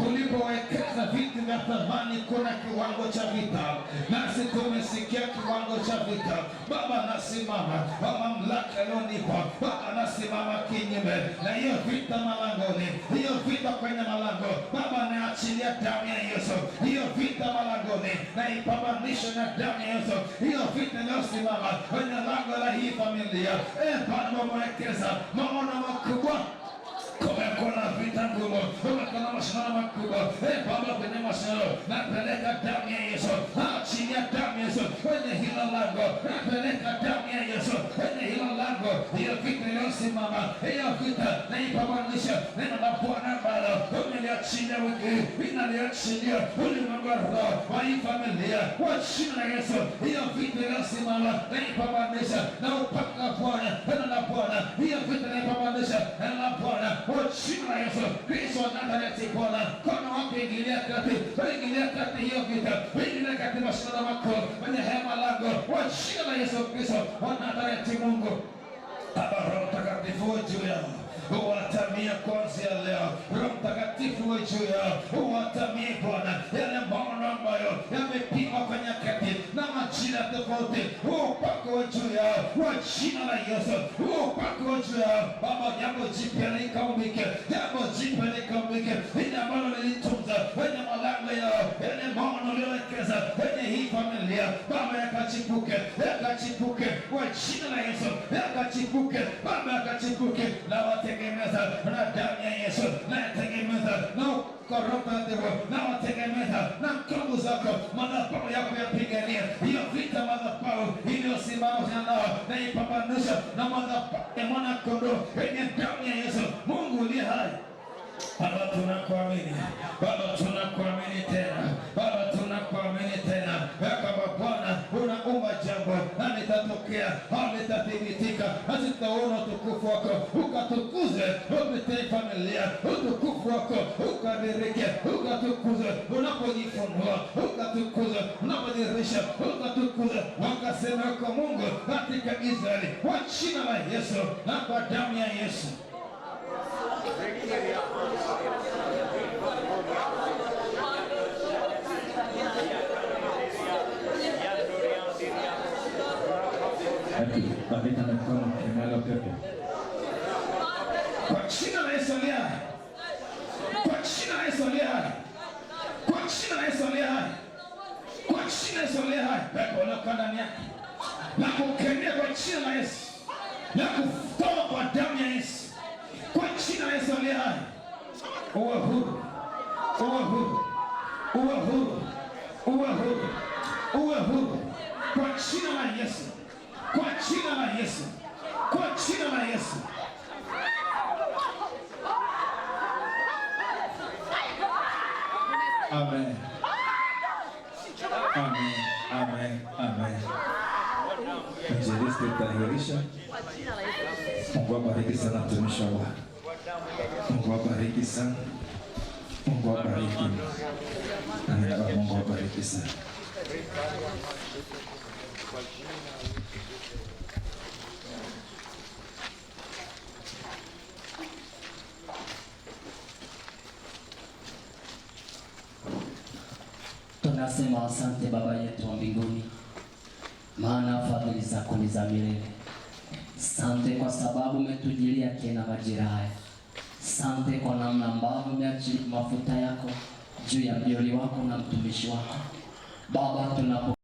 Ulipowekeza vitu vya thamani, kuna kiwango cha vita. Nasi tumesikia kiwango cha vita. Baba, nasimama kwa mamlaka ulionipa. Baba, nasimama kinyume na hiyo vita malangoni, hiyo vita kwenye malango. Baba, naachilia damu ya Yesu. Hiyo vita malangoni na ipambanishe na damu ya Yesu. Hiyo vita inayosimama kwenye lango la hii familia. Bwana, umewekeza maono makubwa. Kumekuwa na vita ngumu, kumekuwa na mashindano makubwa. Baba, kwenye mashindano napeleka damu ya Yesu. Achilia damu ya Yesu kwenye hilo lango. Napeleka damu ya Yesu kwenye hilo lango. Hiyo vita iliyosimama, hiyo vita naipambanisha. Neno la Bwana ambalo umeliachilia wiki, inaliachilia ulimwengu wa roho wa hii familia kwa jina la Yesu. Hiyo vita iliyosimama naipambanisha na upaka Bwana. Neno la Bwana, hiyo vita naipambanisha. Neno la Bwana kwa jina la Yesu Kristo wa Nazareti. Bwana, kono wako ingilia kati, ingilia kati hiyo vita, ingilia kati mashindano makuu kwenye hema lango kwa jina la Yesu Kristo wa Nazareti. Mungu Baba, Roho Mtakatifu juu yao, uwatamie kuanzia leo. Roho Mtakatifu juu yao, uwatamie Bwana yale maono ambayo yamepimwa kwenye kati na majira tofauti, upako wa juu yao kwa jina la Yesu, upako wa juu yao Baba, jambo jipya likaumbike, jambo jipya likaumbike, ile ambalo lilitunza kwenye malango yao, ile maono uliowekeza kwenye hii familia Baba, yakachipuke kwa jina la Yesu, yakachipuke Baba, yakachipuke na wategemeza na damu ya Yesu, na wategemeza na koroka devo, na wategemeza na nguvu zako, madhabahu yako yapigania hiyo vita, madhabahu iliyosimama nao na ipambanusha na madhabahu ya mwana kondoo yenye damu ya Yesu. Mungu uliye hai, Baba tunakuamini, Baba tunakuamini tena, Baba tunakuamini tena, kama Bwana unaumba jambo na litatokea au litathibitika, na tutaona utukufu wako, ukatukuze kupitia familia, utukufu wako ukadirike, ukatukuze unapojifunua, ukatukuze unapodhihirisha, ukatukuze wakasema kwa Mungu katika Israeli, kwa jina la Yesu na kwa damu ya Yesu. Bandika mikono kemela pepo. Kwa jina la Yesu aliye hai. Kwa jina la Yesu aliye hai. Kwa jina la Yesu aliye hai. Kwa jina la Yesu aliye hai. Pepo la ndani yake. Na kukemea kwa jina la Yesu. Na kutoa kwa damu ya Yesu. Kwa jina la Yesu aliye hai. Uwe huru. Uwe huru. Uwe huru. Uwe huru. Uwe huru. Kwa jina la Yesu. Kwa jina la Yesu. Kwa jina la Yesu. Amen. Amen. Amen. Amen. Injilisti utahirisha. Mungu abariki sana mtumishi wa Bwana. Mungu abariki sana. Mungu abariki. Amen. Mungu abariki sana. Tunasema asante Baba yetu wa mbinguni, maana fadhili zako ni za milele. Asante kwa sababu umetujilia tena majira haya. Asante kwa namna ambavyo umeachilia mafuta yako juu ya mjoli wako na mtumishi wako Baba.